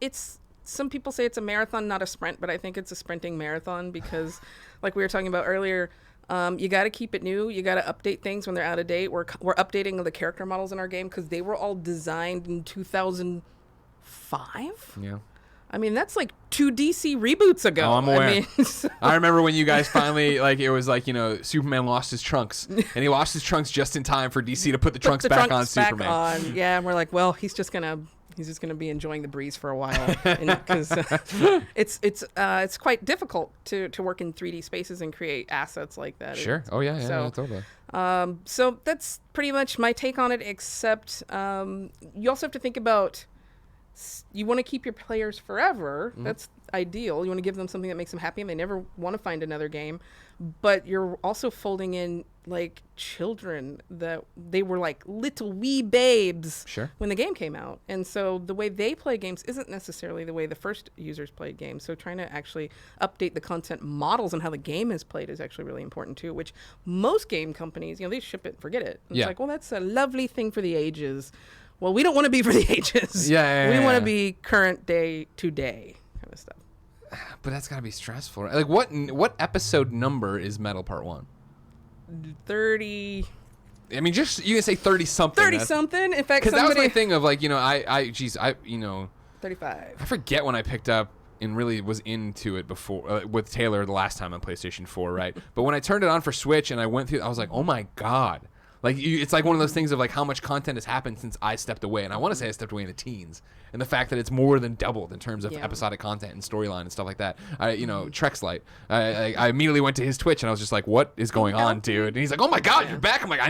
It's. Some people say it's a marathon, not a sprint, but I think it's a sprinting marathon because, like we were talking about earlier, you got to keep it new. You got to update things when they're out of date. We're updating the character models in our game because they were all designed in 2005. Yeah. I mean, that's like 2 DC reboots ago. Oh, I'm aware. I remember when you guys finally, it was like, Superman lost his trunks. And he lost his trunks just in time for DC to put the trunks back on Superman. Yeah, and we're like, well, he's just gonna be enjoying the breeze for a while, because it's quite difficult to work in 3D spaces and create assets like that. Sure. Totally. So that's pretty much my take on it. Except you also have to think about, you want to keep your players forever. Mm-hmm. ideal. You want to give them something that makes them happy and they never want to find another game. But you're also folding in like children that they were like little wee babes when the game came out. And so the way they play games isn't necessarily the way the first users played games. So trying to actually update the content models and how the game is played is actually really important too, which most game companies, they ship it and forget it. It's like, well, that's a lovely thing for the ages. Well, we don't want to be for the ages. We want to be current day to day kind of stuff. But that's got to be stressful. Right? Like, what episode number is Metal Part 1? 30. I mean, just you can say 30-something. 30-something. In fact, because that was my thing of like, 35. I forget when I picked up and really was into it before with Taylor the last time on PlayStation 4, right? But when I turned it on for Switch and I went through, I was like, oh my god. Like, it's like one of those things of like how much content has happened since I stepped away. And I want to say I stepped away in the teens. And the fact that it's more than doubled in terms of episodic content and storyline and stuff like that. Trex Light. I immediately went to his Twitch and I was just like, what is going on, dude? And he's like, oh my god, you're back. I'm like,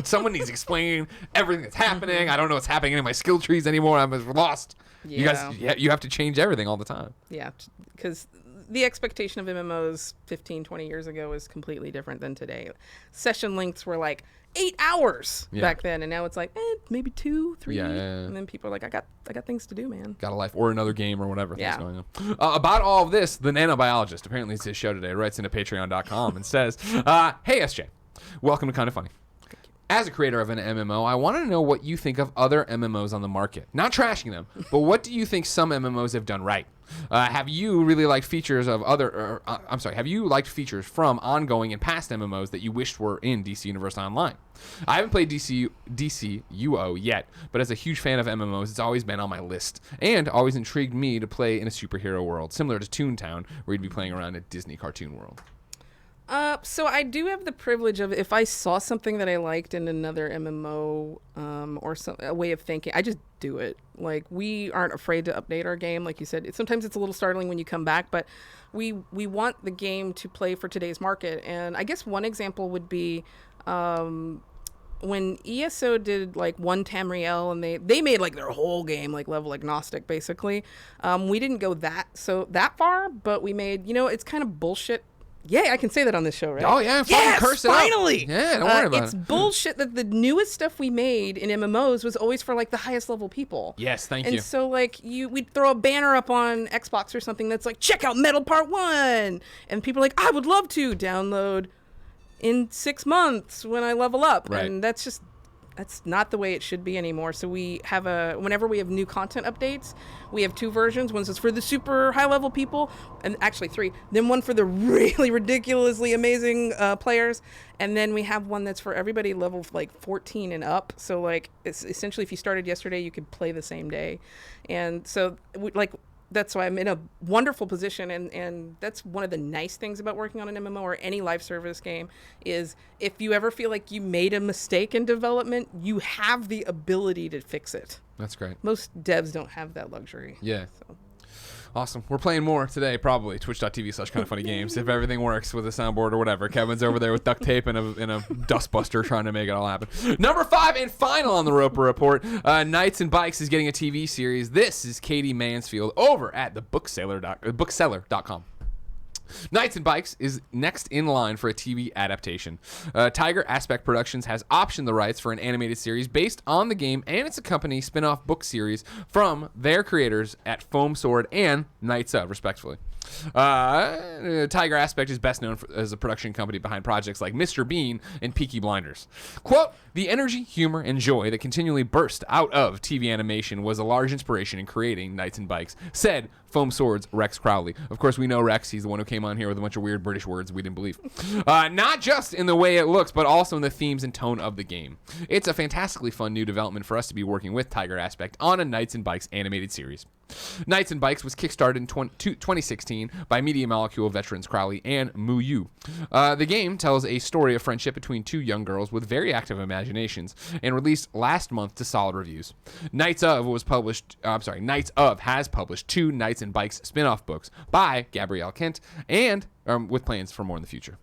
someone needs to explain everything that's happening. I don't know what's happening in my skill trees anymore. I'm lost. Yeah. You guys, you have to change everything all the time. Yeah, because the expectation of MMOs 15, 20 years ago is completely different than today. Session lengths were like 8 hours back then, and now it's like maybe 2, 3, and then people are like, I got things to do, man. Got a life or another game or whatever thing's going on. About all of this, the Nano Biologist, apparently it's his show today, writes into patreon.com and says, hey SJ, welcome to Kind of Funny. As a creator of an MMO, I want to know what you think of other MMOs on the market. Not trashing them, but what do you think some MMOs have done right? Have you really liked features of have you liked features from ongoing and past MMOs that you wished were in DC Universe Online? I haven't played DCUO yet, but as a huge fan of MMOs, it's always been on my list and always intrigued me to play in a superhero world, similar to Toontown, where you'd be playing around a Disney cartoon world. So I do have the privilege of, if I saw something that I liked in another MMO, or a way of thinking, I just do it. Like, we aren't afraid to update our game. Like you said, sometimes it's a little startling when you come back, but we want the game to play for today's market. And I guess one example would be, when ESO did like One Tamriel, and they made like their whole game like level agnostic basically. We didn't go that far, but we made, it's kind of bullshit. Yeah, I can say that on this show, right? Oh, yeah, fucking curse it finally! Up. Yeah, don't worry about it. It's bullshit that the newest stuff we made in MMOs was always for, like, the highest level people. Yes, thank you. And so, like, we'd throw a banner up on Xbox or something that's like, check out Metal Part 1! And people are like, I would love to download in 6 months when I level up. Right. And that's not the way it should be anymore. So we have whenever we have new content updates, we have 2 versions. One is for the super high level people, and actually 3. Then one for the really ridiculously amazing players. And then we have one that's for everybody level like 14 and up. So like, it's essentially, if you started yesterday, you could play the same day. And so that's why I'm in a wonderful position, and that's one of the nice things about working on an MMO or any live service game is if you ever feel like you made a mistake in development, you have the ability to fix it. That's great. Most devs don't have that luxury. Yeah. So. Awesome. We're playing more today, probably. Twitch.tv/kindoffunnygames. If everything works with a soundboard or whatever. Kevin's over there with duct tape and a dustbuster trying to make it all happen. Number 5 and final on the Roper Report. Knights and Bikes is getting a TV series. This is Katie Mansfield over at the bookseller.com. Knights and Bikes is next in line for a TV adaptation. Tiger Aspect Productions has optioned the rights for an animated series based on the game and its accompanying spin-off book series from their creators at Foam Sword and Knights of, respectively. Tiger Aspect is best known as a production company behind projects like Mr. Bean and Peaky Blinders. Quote, the energy, humor, and joy that continually burst out of TV animation was a large inspiration in creating Knights and Bikes, said Foam Sword's Rex Crowley. Of course, we know Rex. He's the one who came on here with a bunch of weird British words we didn't believe. Not just in the way it looks, but also in the themes and tone of the game. It's a fantastically fun new development for us to be working with Tiger Aspect on a Knights and Bikes animated series. Knights and Bikes was kickstarted in 2016 by Media Molecule veterans Crowley and Mueller. The game tells a story of friendship between 2 young girls with very active imaginations and released last month to solid reviews. Knights of has published 2 Knights and Bikes spin-off books by Gabrielle Kent and with plans for more in the future.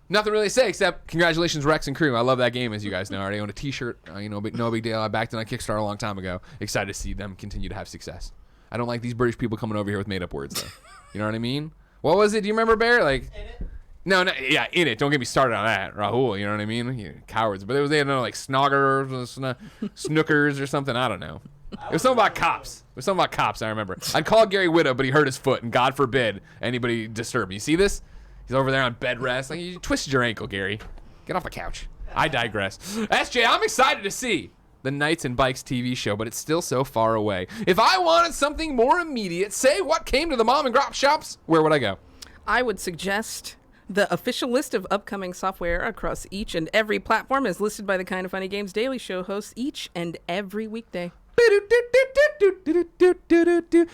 Nothing really to say except congratulations, Rex and crew. I love that game, as you guys know. I already own a T-shirt. No big deal. I backed it on Kickstarter a long time ago. Excited to see them continue to have success. I don't like these British people coming over here with made-up words, though. You know what I mean? What was it? Do you remember, Bear? Like, in it? No, yeah, in it. Don't get me started on that, Rahul. You know what I mean? You cowards. But they had like snoggers, snookers or something. I don't know. It was something about cops. It was something about cops, I remember. I'd call Gary Widow, but he hurt his foot, and God forbid anybody disturb me. You see this? He's over there on bed rest. Like, you twisted your ankle, Gary. Get off the couch. I digress. SJ, I'm excited to see the Knights and Bikes TV show, but it's still so far away. If I wanted something more immediate, say what came to the mom and grop shops, where would I go? I would suggest the official list of upcoming software across each and every platform is listed by the Kind of Funny Games Daily Show hosts each and every weekday.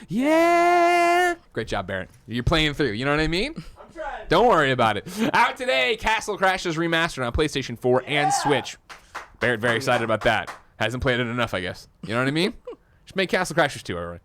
Yeah. Great job, Barrett. You're playing through. You know what I mean? I'm trying. Don't worry about it. Out today, Castle Crashers Remastered on PlayStation 4 and Switch. Barrett, very excited about that. Hasn't played it enough, I guess. You know what I mean? Should make Castle Crashers 2 already.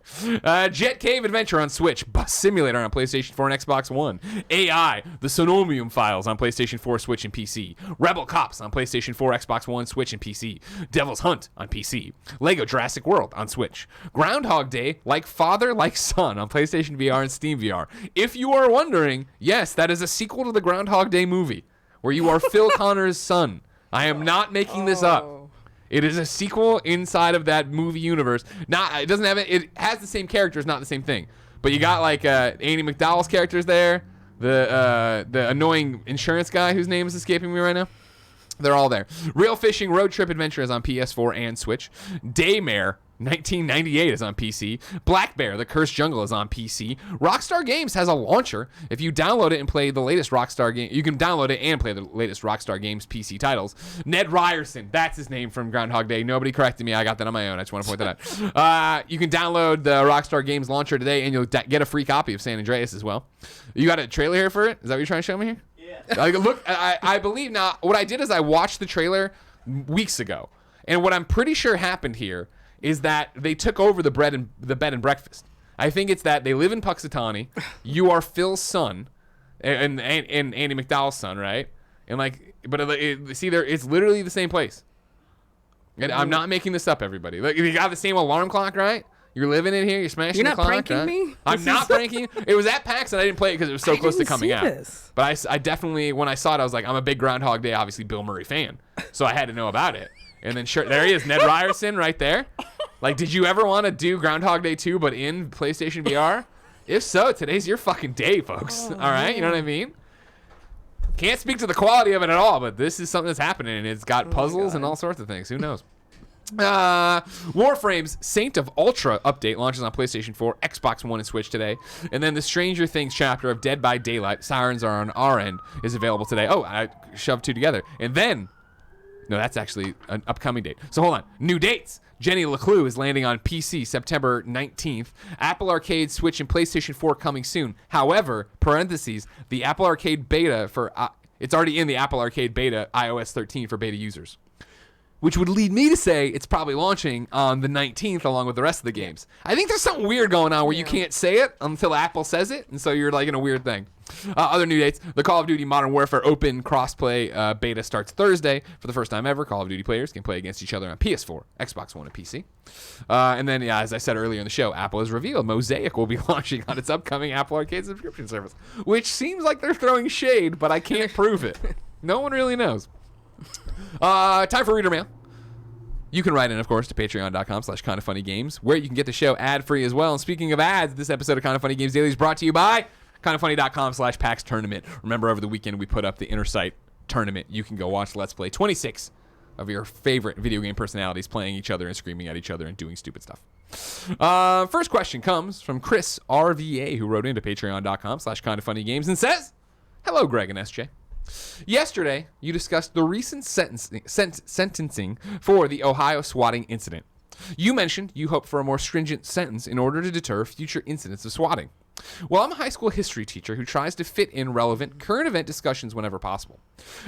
Jet Cave Adventure on Switch. Bus Simulator on PlayStation 4 and Xbox One. AI, The Sonomium Files on PlayStation 4, Switch, and PC. Rebel Cops on PlayStation 4, Xbox One, Switch, and PC. Devil's Hunt on PC. Lego Jurassic World on Switch. Groundhog Day, Like Father, Like Son on PlayStation VR and Steam VR. If you are wondering, yes, that is a sequel to the Groundhog Day movie, where you are Phil Connor's son. I am not making this up. It is a sequel inside of that movie universe. It doesn't have it. It has the same characters, not the same thing. But you got like Andy McDowell's characters there, the annoying insurance guy whose name is escaping me right now. They're all there. Real Fishing Road Trip Adventure is on PS4 and Switch. Daymare 1998 is on PC. Black Bear, The Cursed Jungle is on PC. Rockstar Games has a launcher. If you download it and play the latest Rockstar game, you can download it and play the latest Rockstar Games PC titles. Ned Ryerson, that's his name from Groundhog Day. Nobody corrected me. I got that on my own. I just want to point that out. You can download the Rockstar Games launcher today, and you'll get a free copy of San Andreas as well. You got a trailer here for it? Is that what you're trying to show me here? Yeah. Like, look, I believe now. What I did is I watched the trailer weeks ago, and what I'm pretty sure happened here is that they took over the bed and breakfast. I think it's that they live in Puxatawny. You are Phil's son, and Andy McDowell's son, right? And like, but it's literally the same place. And I'm not making this up, everybody. Like, you got the same alarm clock, right? You're living in here. You're smashing the clock. You're not pranking me? I'm not pranking you. It was at PAX, and I didn't play it because it was so close to coming out. But I definitely, when I saw it, I was like, I'm a big Groundhog Day, obviously Bill Murray fan, so I had to know about it. And then sure, there he is, Ned Ryerson right there. Like, did you ever want to do Groundhog Day 2, but in PlayStation VR? If so, today's your fucking day, folks. All right, you know what I mean? Can't speak to the quality of it at all, but this is something that's happening, and it's got puzzles and all sorts of things. Who knows? Warframe's Saint of Ultra update launches on PlayStation 4, Xbox One, and Switch today. And then the Stranger Things chapter of Dead by Daylight, Sirens Are on Our End, is available today. Oh, I shoved two together. And then, no, that's actually an upcoming date. So hold on. New dates. Jenny LeClue is landing on PC September 19th. Apple Arcade, Switch, and PlayStation 4 coming soon. However, parentheses, the Apple Arcade beta for, it's already in the Apple Arcade beta, iOS 13 for beta users. Which would lead me to say it's probably launching on the 19th along with the rest of the games. I think there's something weird going on where you can't say it until Apple says it, and so you're like in a weird thing. Other new dates, the Call of Duty Modern Warfare Open Crossplay beta starts Thursday. For the first time ever, Call of Duty players can play against each other on PS4, Xbox One, and PC. And then, as I said earlier in the show, Apple has revealed Mosaic will be launching on its upcoming Apple Arcade subscription service, which seems like they're throwing shade, but I can't prove it. No one really knows. Time for Reader Mail. You can write in, of course, to patreon.com/kindoffunnygames, where you can get the show ad-free as well. And speaking of ads, this episode of Kind of Funny Games Daily is brought to you by kindoffunny.com/PAX Tournament. Remember, over the weekend, we put up the Inner Sight Tournament. You can go watch Let's Play 26 of your favorite video game personalities playing each other and screaming at each other and doing stupid stuff. First question comes from Chris RVA, who wrote into patreon.com/kindoffunnygames and says, "Hello, Greg and SJ. Yesterday, you discussed the recent sentencing for the Ohio swatting incident. You mentioned you hope for a more stringent sentence in order to deter future incidents of swatting. Well, I'm a high school history teacher who tries to fit in relevant current event discussions whenever possible.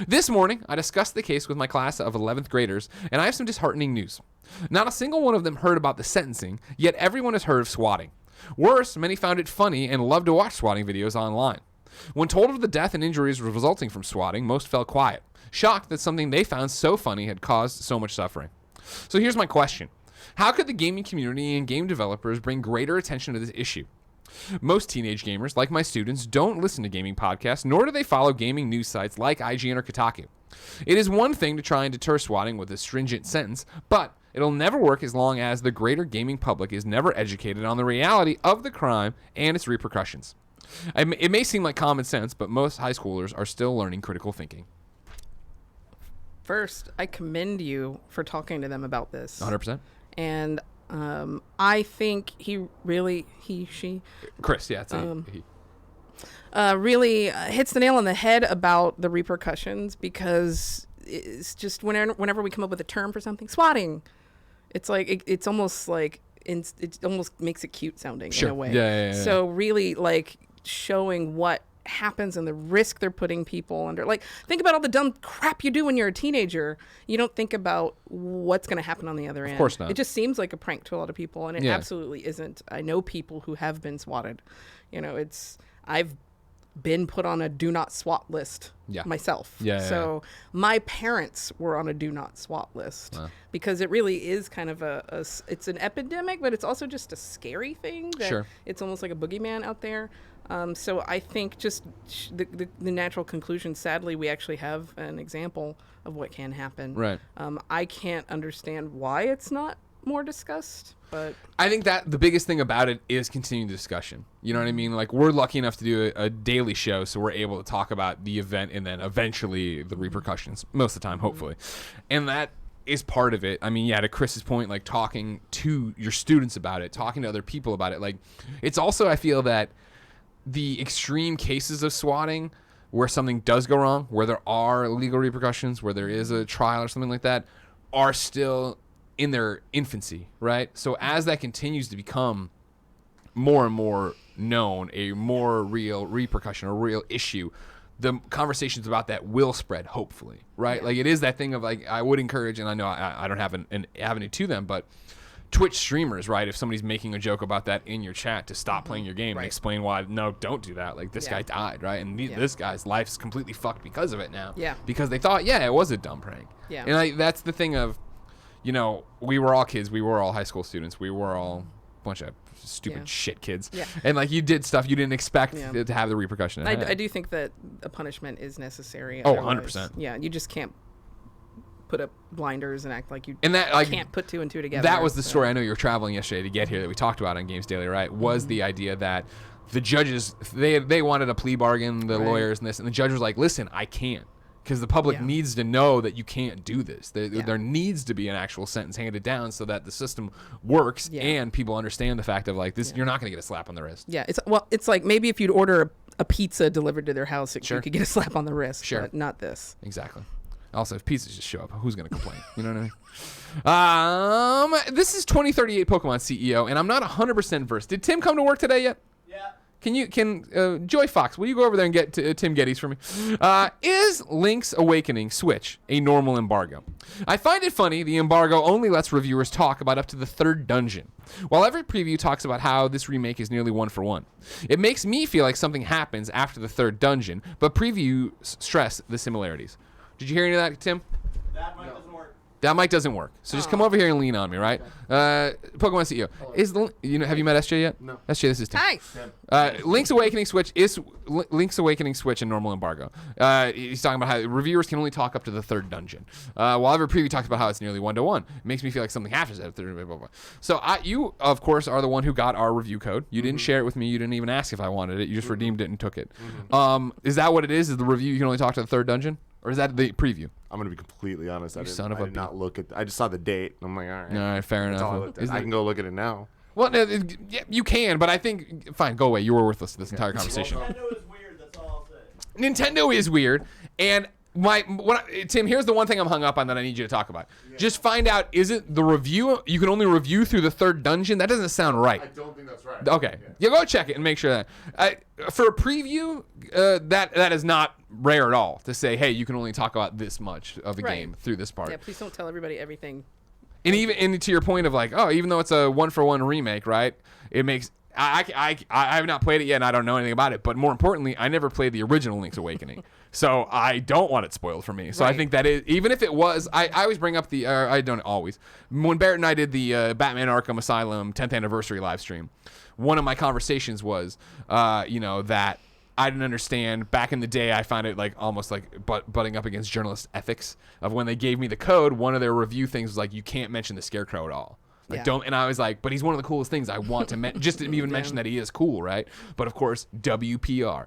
This morning, I discussed the case with my class of 11th graders, and I have some disheartening news. Not a single one of them heard about the sentencing, yet everyone has heard of swatting. Worse, many found it funny and loved to watch swatting videos online. When told of the death and injuries resulting from swatting, most fell quiet, shocked that something they found so funny had caused so much suffering. So here's my question. How could the gaming community and game developers bring greater attention to this issue? Most teenage gamers, like my students, don't listen to gaming podcasts, nor do they follow gaming news sites like IGN or Kotaku. It is one thing to try and deter swatting with a stringent sentence, but it'll never work as long as the greater gaming public is never educated on the reality of the crime and its repercussions. It may seem like common sense, but most high schoolers are still learning critical thinking. First, I commend you for talking to them about this. 100%. And I think she Chris, yeah, it's he. Really hits the nail on the head about the repercussions, because it's just whenever we come up with a term for something, swatting, it's like it's almost like it almost makes it cute sounding in a way. Yeah. So really, like, showing what happens and the risk they're putting people under. Like, think about all the dumb crap you do when you're a teenager. You don't think about what's going to happen on the other end. Of course not. It just seems like a prank to a lot of people, and it absolutely isn't. I know people who have been swatted. I've been put on a do not swat list myself. So my parents were on a do not swat list because it really is kind of it's an epidemic, but it's also just a scary thing that it's almost like a boogeyman out there. So I think just the natural conclusion, sadly, we actually have an example of what can happen. Right. I can't understand why it's not more discussed, but I think that the biggest thing about it is continuing discussion. You know what I mean? Like, we're lucky enough to do a daily show, so we're able to talk about the event and then eventually the repercussions, most of the time, hopefully. And that is part of it. I mean, yeah, to Chris's point, like, talking to your students about it, talking to other people about it. Like, it's also, I feel that the extreme cases of swatting where something does go wrong, where there are legal repercussions, where there is a trial or something like that, are still in their infancy, right? So as that continues to become more and more known, a more real repercussion, a real issue, the conversations about that will spread, hopefully, right? Like, it is that thing of, like, I would encourage, and I know I don't have an avenue to them, but Twitch streamers, right? If somebody's making a joke about that in your chat, to stop playing your game and explain why, no, don't do that. Like, this guy died, right? And this guy's life is completely fucked because of it now. Yeah. Because they thought, it was a dumb prank. Yeah. And that's the thing of, we were all kids. We were all high school students. We were all a bunch of stupid shit kids. Yeah. And, like, you did stuff you didn't expect to have the repercussion. I do think that a punishment is necessary. Oh, 100%. Yeah, you just can't put up blinders and act like you can't put two and two together. That was the story. I know you were traveling yesterday to get here that we talked about on Games Daily, right? Was the idea that the judges, they wanted a plea bargain, the lawyers and this, and the judge was like, listen, I can't. Because the public needs to know that you can't do this. There needs to be an actual sentence handed down so that the system works and people understand the fact of, like, this. You're not going to get a slap on the wrist. Yeah, it's like maybe if you'd order a pizza delivered to their house, you could get a slap on the wrist. But not this. Exactly. Also, if pizzas just show up, who's going to complain? You know what I mean? This is 2038 Pokemon CEO, and I'm not 100% versed. Did Tim come to work today yet? Yeah. Can Joy Fox, will you go over there and get Tim Geddes for me? Is Link's Awakening Switch a normal embargo? I find it funny the embargo only lets reviewers talk about up to the third dungeon, while every preview talks about how this remake is nearly 1-for-1. It makes me feel like something happens after the third dungeon, but previews stress the similarities. Did you hear any of that, Tim? That mic doesn't work. That mic doesn't work. So just come over here and lean on me, right? Pokemon CEO. Have you met SJ yet? No. SJ, this is Tim. Hi. Link's Awakening Switch is Link's Awakening Switch and normal embargo. He's talking about how reviewers can only talk up to the third dungeon. While every preview talks about how it's nearly 1-to-1. It makes me feel like something happens at the third. Blah, blah, blah. So you, of course, are the one who got our review code. You didn't share it with me. You didn't even ask if I wanted it. You just redeemed it and took it. Is that what it is? Is the review you can only talk to the third dungeon? Or is that the preview? I'm gonna be completely honest. I did not look at. I just saw the date. And I'm like, all right. All right, fair enough. All I looked at. I can go look at it now. Well, yeah, you can, but I think fine. Go away. You were worthless to this entire conversation. Nintendo is weird. That's all I'll say. Nintendo is weird, and Tim, here's the one thing I'm hung up on that I need you to talk about. Yeah. Just find out, is it the review? You can only review through the third dungeon? That doesn't sound right. I don't think that's right. Okay. Yeah, go check it and make sure that. For a preview, that is not rare at all to say, hey, you can only talk about this much of a game through this part. Yeah, please don't tell everybody everything. And even to your point of, like, even though it's a 1-for-1 remake, right? It makes I have not played it yet, and I don't know anything about it. But more importantly, I never played the original Link's Awakening, so I don't want it spoiled for me. So I think that even if it was, I always bring up I don't always. When Barrett and I did the Batman Arkham Asylum 10th anniversary live stream, one of my conversations was, that I didn't understand. Back in the day, I found it like almost like butting up against journalist ethics of when they gave me the code. One of their review things was like, you can't mention the Scarecrow at all. Like don't, and I was like, but he's one of the coolest things I want to just didn't even mention that he is cool, right? But of course, WBPR,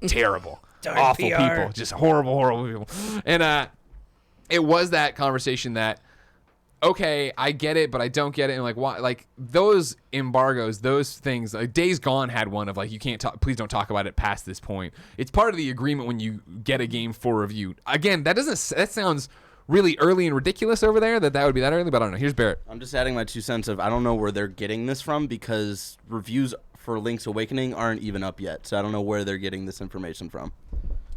terrible, awful people, just horrible people. And it was that conversation that, okay, I get it, but I don't get it, and like why? Like those embargoes, those things. Like Days Gone had one of like, you can't talk, please don't talk about it past this point. It's part of the agreement when you get a game for review. Again, that sounds really early and ridiculous over there that would be that early, but I don't know. Here's Barrett. I'm just adding my 2 cents of I don't know where they're getting this from because reviews for Link's Awakening aren't even up yet, so I don't know where they're getting this information from.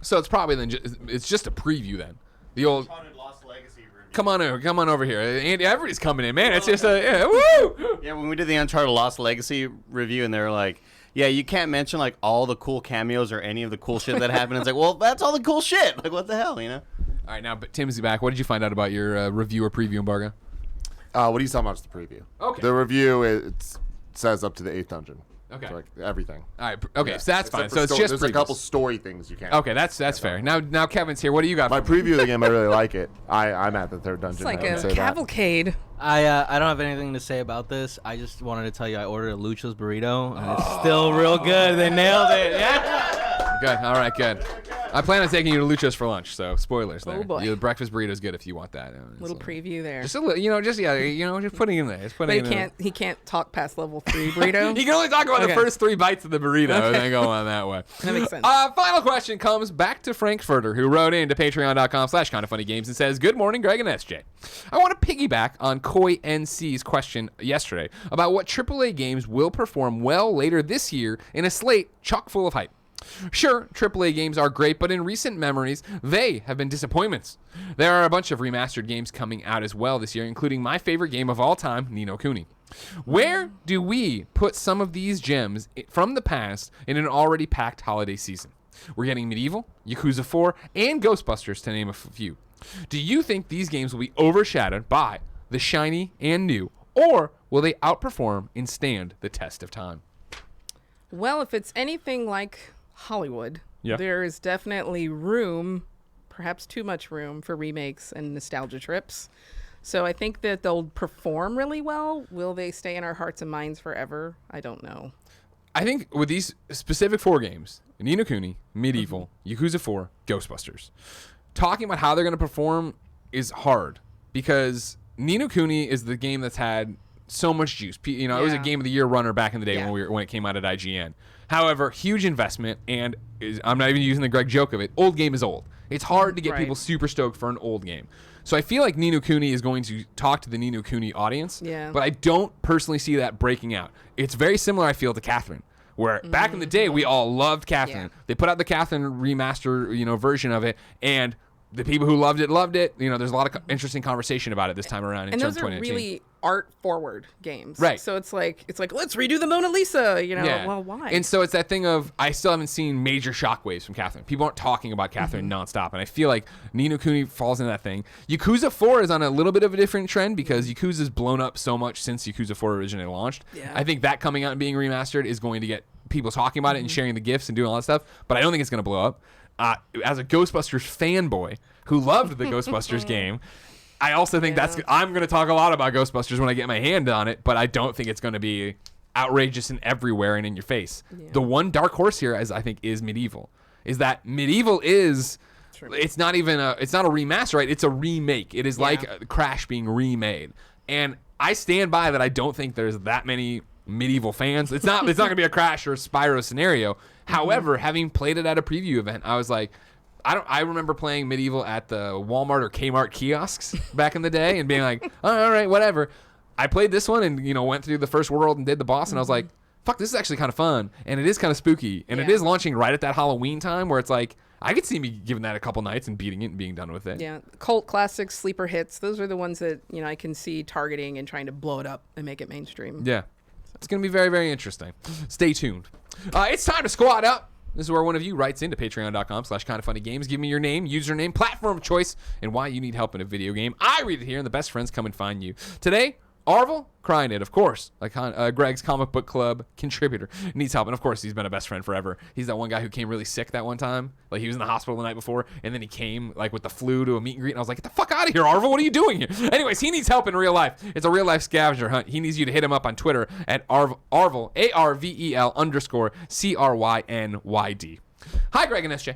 So it's probably it's just a preview then. The old Lost Legacy review. come on over here. Andy, everybody's coming in, man. It's just woo. Yeah, when we did the Uncharted Lost Legacy review, and they were like, yeah, you can't mention like all the cool cameos or any of the cool shit that happened. It's like, well, that's all the cool shit. Like, what the hell, you know? All right, now, but Tim's back. What did you find out about your review or preview embargo? What are you talking about? Is the preview. Okay. The review it says up to the 8th dungeon. Okay. So, like everything. All right. Okay. Yeah. So that's fine. So it's just there's a couple story things you can't. Okay, that's fair. Now Kevin's here. What do you got? My preview of the game, I really like it. I'm at the 3rd dungeon. It's like I would a say that. cavalcade. I don't have anything to say about this. I just wanted to tell you I ordered a Lucho's burrito, and it's still real good. They nailed it. Yeah. Good. All right. Good. I plan on taking you to Lucho's for lunch. So spoilers there. Oh, boy. The breakfast burrito is good if you want that. Little preview there. Just a little, just putting it in there. Just But putting it in he can't talk past level 3 burrito. He can only talk about the Okay. first 3 bites of the burrito and then go on that way. That makes sense. Final question comes back to Frankfurtter, who wrote into patreon.com/kindoffunnygames and says, good morning, Greg and SJ. I want to piggyback on Koi NC's question yesterday about what AAA games will perform well later this year in a slate chock full of hype. Sure, AAA games are great, but in recent memories, they have been disappointments. There are a bunch of remastered games coming out as well this year, including my favorite game of all time, Ni no Kuni. Where do we put some of these gems from the past in an already packed holiday season? We're getting Medieval, Yakuza 4, and Ghostbusters, to name a few. Do you think these games will be overshadowed by the shiny and new, or will they outperform and stand the test of time? Well, if it's anything like Hollywood, Yeah. there is definitely room, perhaps too much room, for remakes and nostalgia trips. So I think that they'll perform really well. Will they stay in our hearts and minds forever? I don't know. I think with these specific 4 games, Ni no Kuni, Medieval, Yakuza 4, Ghostbusters, talking about how they're going to perform is hard because Ni no Kuni is the game that's had so much juice. It was a Game of the Year runner back in the day when it came out at IGN. However, huge investment, and I'm not even using the Greg joke of it. Old game is old. It's hard to get people super stoked for an old game. So I feel like Ni no Kuni is going to talk to the Ni no Kuni audience, but I don't personally see that breaking out. It's very similar, I feel, to Catherine, where back in the day, we all loved Catherine. Yeah. They put out the Catherine remaster, version of it, and the people who loved it, loved it. There's a lot of interesting conversation about it this time around. And those are really art-forward games, right? So it's like let's redo the Mona Lisa. Well, why? And so it's that thing of I still haven't seen major shockwaves from Catherine. People aren't talking about Catherine nonstop, and I feel like Ni no Kuni falls into that thing. Yakuza 4 is on a little bit of a different trend because Yakuza's blown up so much since Yakuza 4 originally launched. Yeah. I think that coming out and being remastered is going to get people talking about it and sharing the GIFs and doing all that stuff. But I don't think it's going to blow up. As a Ghostbusters fanboy who loved the Ghostbusters game, I also think I'm going to talk a lot about Ghostbusters when I get my hand on it, but I don't think it's going to be outrageous and everywhere and in your face. Yeah. The one dark horse here, I think, is Medieval. Is that Medieval is... It's not a remaster, right? It's a remake. It is like Crash being remade. And I stand by that. I don't think there's that many Medieval fans. It's not going to be a Crash or a Spyro scenario. However, having played it at a preview event, I was like, I remember playing Medieval at the Walmart or Kmart kiosks back in the day and being like, oh, all right, whatever. I played this one and, went through the first world and did the boss, and I was like, fuck, this is actually kind of fun. And it is kind of spooky. And it is launching right at that Halloween time where it's like, I could see me giving that a couple nights and beating it and being done with it. Yeah. Cult classics, sleeper hits. Those are the ones that, I can see targeting and trying to blow it up and make it mainstream. Yeah. It's going to be very, very interesting. Stay tuned. It's time to squad up. This is where one of you writes into patreon.com/kindoffunnygames. Give me your name, username, platform choice, and why you need help in a video game. I read it here, and the best friends come and find you. Today, Arvel, Crynyd, of course, like Greg's comic book club contributor, needs help. And of course, he's been a best friend forever. He's that one guy who came really sick that one time. Like, he was in the hospital the night before, and then he came, like, with the flu to a meet and greet. And I was like, get the fuck out of here, Arvel. What are you doing here? Anyways, he needs help in real life. It's a real life scavenger hunt. He needs you to hit him up on Twitter at Arvel, ARVEL_CRYNYD. Hi, Greg and SJ.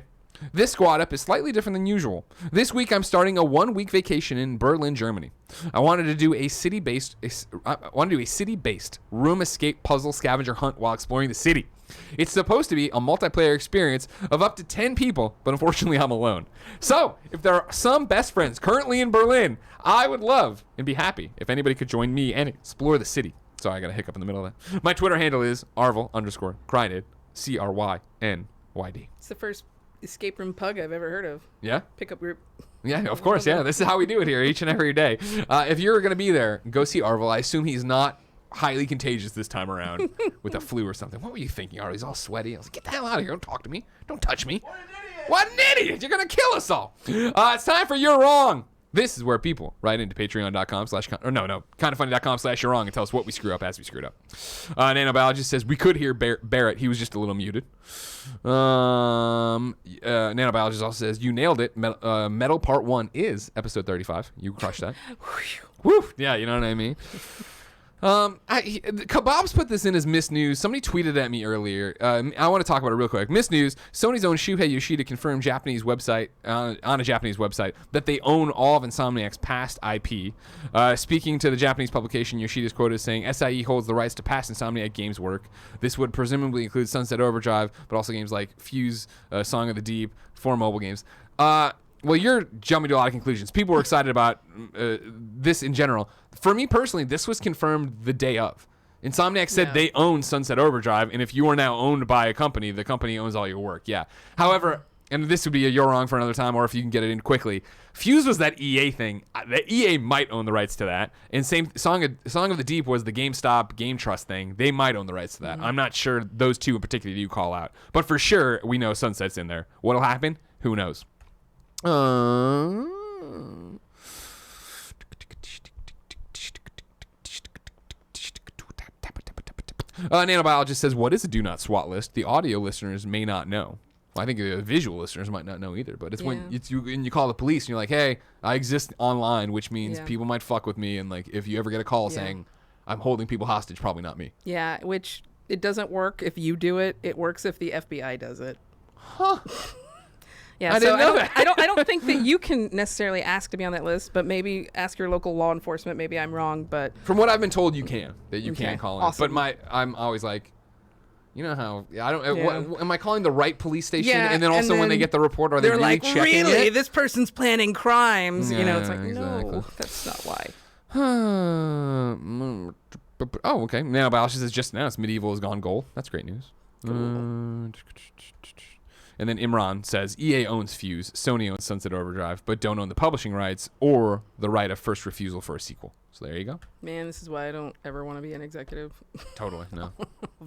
This squad up is slightly different than usual. This week I'm starting a 1-week vacation in Berlin, Germany. I wanted to do a city-based room escape puzzle scavenger hunt while exploring the city. It's supposed to be a multiplayer experience of up to 10 people, but unfortunately I'm alone. So, if there are some best friends currently in Berlin, I would love and be happy if anybody could join me and explore the city. Sorry, I got a hiccup in the middle of that. My Twitter handle is Arvel_Crynyd, CRYNYD. It's the first escape room pug I've ever heard of. Yeah? Pickup group. Yeah, of course, yeah. This is how we do it here each and every day. If you're going to be there, go see Arvel. I assume he's not highly contagious this time around with a flu or something. What were you thinking, Arvel? He's all sweaty. I was like, get the hell out of here. Don't talk to me. Don't touch me. What an idiot. You're going to kill us all. It's time for You're Wrong. This is where people write into patreon.com/kindoffunny.com/you're wrong and tell us what we screw up as we screwed up. Nano Biologist says we could hear Barrett. He was just a little muted. Nano Biologist also says you nailed it. Metal Part 1 is episode 35. You crushed that. Woo! Yeah, you know what I mean. Kebabs put this in as Miss News. Somebody tweeted at me earlier. I want to talk about it real quick. Miss News, Sony's own Shuhei Yoshida confirmed Japanese website on a Japanese website that they own all of Insomniac's past IP. Speaking to the Japanese publication, Yoshida's quoted as saying, SIE holds the rights to past Insomniac games work. This would presumably include Sunset Overdrive, but also games like Fuse, Song of the Deep, 4 mobile games. Well, you're jumping to a lot of conclusions. People were excited about this in general. For me personally, this was confirmed the day of. Insomniac said they own Sunset Overdrive, and if you are now owned by a company, the company owns all your work. Yeah. However, and this would be a You're Wrong for another time, or if you can get it in quickly, Fuse was that EA thing. The EA might own the rights to that. And same Song of the Deep was the GameStop Game Trust thing. They might own the rights to that. I'm not sure those two in particular you call out. But for sure, we know Sunset's in there. What'll happen? Who knows? Nano Biologist says, what is a do not SWAT list? The audio listeners may not know. Well, I think the visual listeners might not know either, but it's when you call the police and you're like, hey, I exist online, which means people might fuck with me, and like if you ever get a call saying I'm holding people hostage, probably not me. Yeah, which it doesn't work if you do it. It works if the FBI does it. Huh. Yeah, I didn't know that. I don't think that you can necessarily ask to be on that list, but maybe ask your local law enforcement. Maybe I'm wrong, but from what I've been told, you can call in. Awesome. But I'm always like, you know how I don't. What, am I calling the right police station? Yeah, and then also when they get the report, are they really like, checking really? it? This person's planning crimes. Yeah, you know, it's like exactly. no, that's not why. Oh, okay. Nanobiologist says just announced Medieval has gone gold. That's great news. And then Imran says EA owns Fuse, Sony owns Sunset Overdrive, but don't own the publishing rights or the right of first refusal for a sequel. So there you go. Man, this is why I don't ever want to be an executive. Totally, no.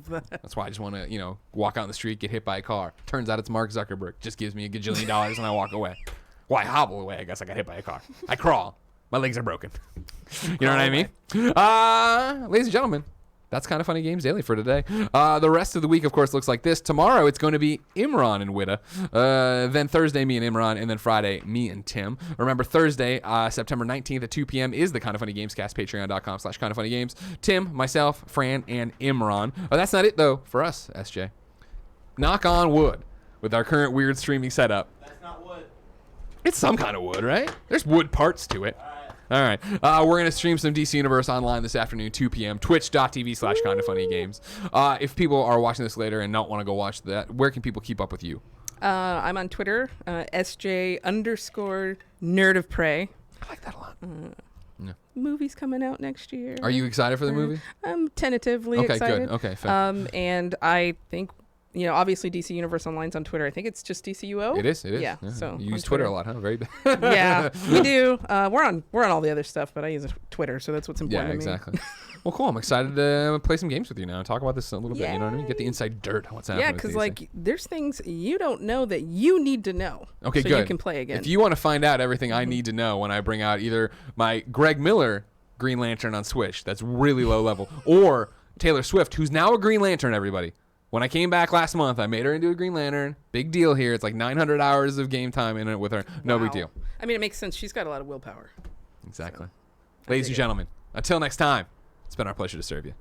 That's why I just want to, walk out in the street, get hit by a car. Turns out it's Mark Zuckerberg. Just gives me $1 gajillion and I walk away. Well, I hobble away. I guess I got hit by a car. I crawl. My legs are broken. You know what I mean? Ladies and gentlemen, that's Kind of Funny Games Daily for today. The rest of the week, of course, looks like this. Tomorrow, it's going to be Imran and Witta. Then Thursday, me and Imran. And then Friday, me and Tim. Remember, Thursday, September 19th at 2 p.m. is the Kind of Funny Games cast. Patreon.com/kindoffunnygames. Tim, myself, Fran, and Imran. That's not it, though, for us, SJ. Knock on wood with our current weird streaming setup. That's not wood. It's some kind of wood, right? There's wood parts to it. All right. We're going to stream some DC Universe online this afternoon, 2 p.m. Twitch.tv/kindoffunnygames. If people are watching this later and don't want to go watch that, where can people keep up with you? I'm on Twitter, SJ_Nerd of Prey. I like that a lot. Movie's coming out next year. Are you excited for the movie? I'm tentatively excited. Okay, good. Okay, fair. And I think, obviously DC Universe Online's on Twitter. I think it's just DCUO. It is. Yeah. So you use Twitter a lot, huh? Very bad. Yeah, we do. We're on all the other stuff, but I use Twitter, so that's what's important to me. Yeah, exactly. Well, cool. I'm excited to play some games with you now and talk about this a little bit. You know what I mean? Get the Yay. inside dirt on what's happening. Yeah, with because these like there's things you don't know that you need to know. Okay, so good. you can play again. If you want to find out everything I need to know when I bring out either my Greg Miller Green Lantern on Switch, that's really low level, or Taylor Swift, who's now a Green Lantern, everybody. When I came back last month, I made her into a Green Lantern. Big deal here. It's like 900 hours of game time in it with her. No big Wow. deal. I mean, it makes sense. She's got a lot of willpower. Exactly. So, Ladies and dig it. gentlemen, until next time, it's been our pleasure to serve you.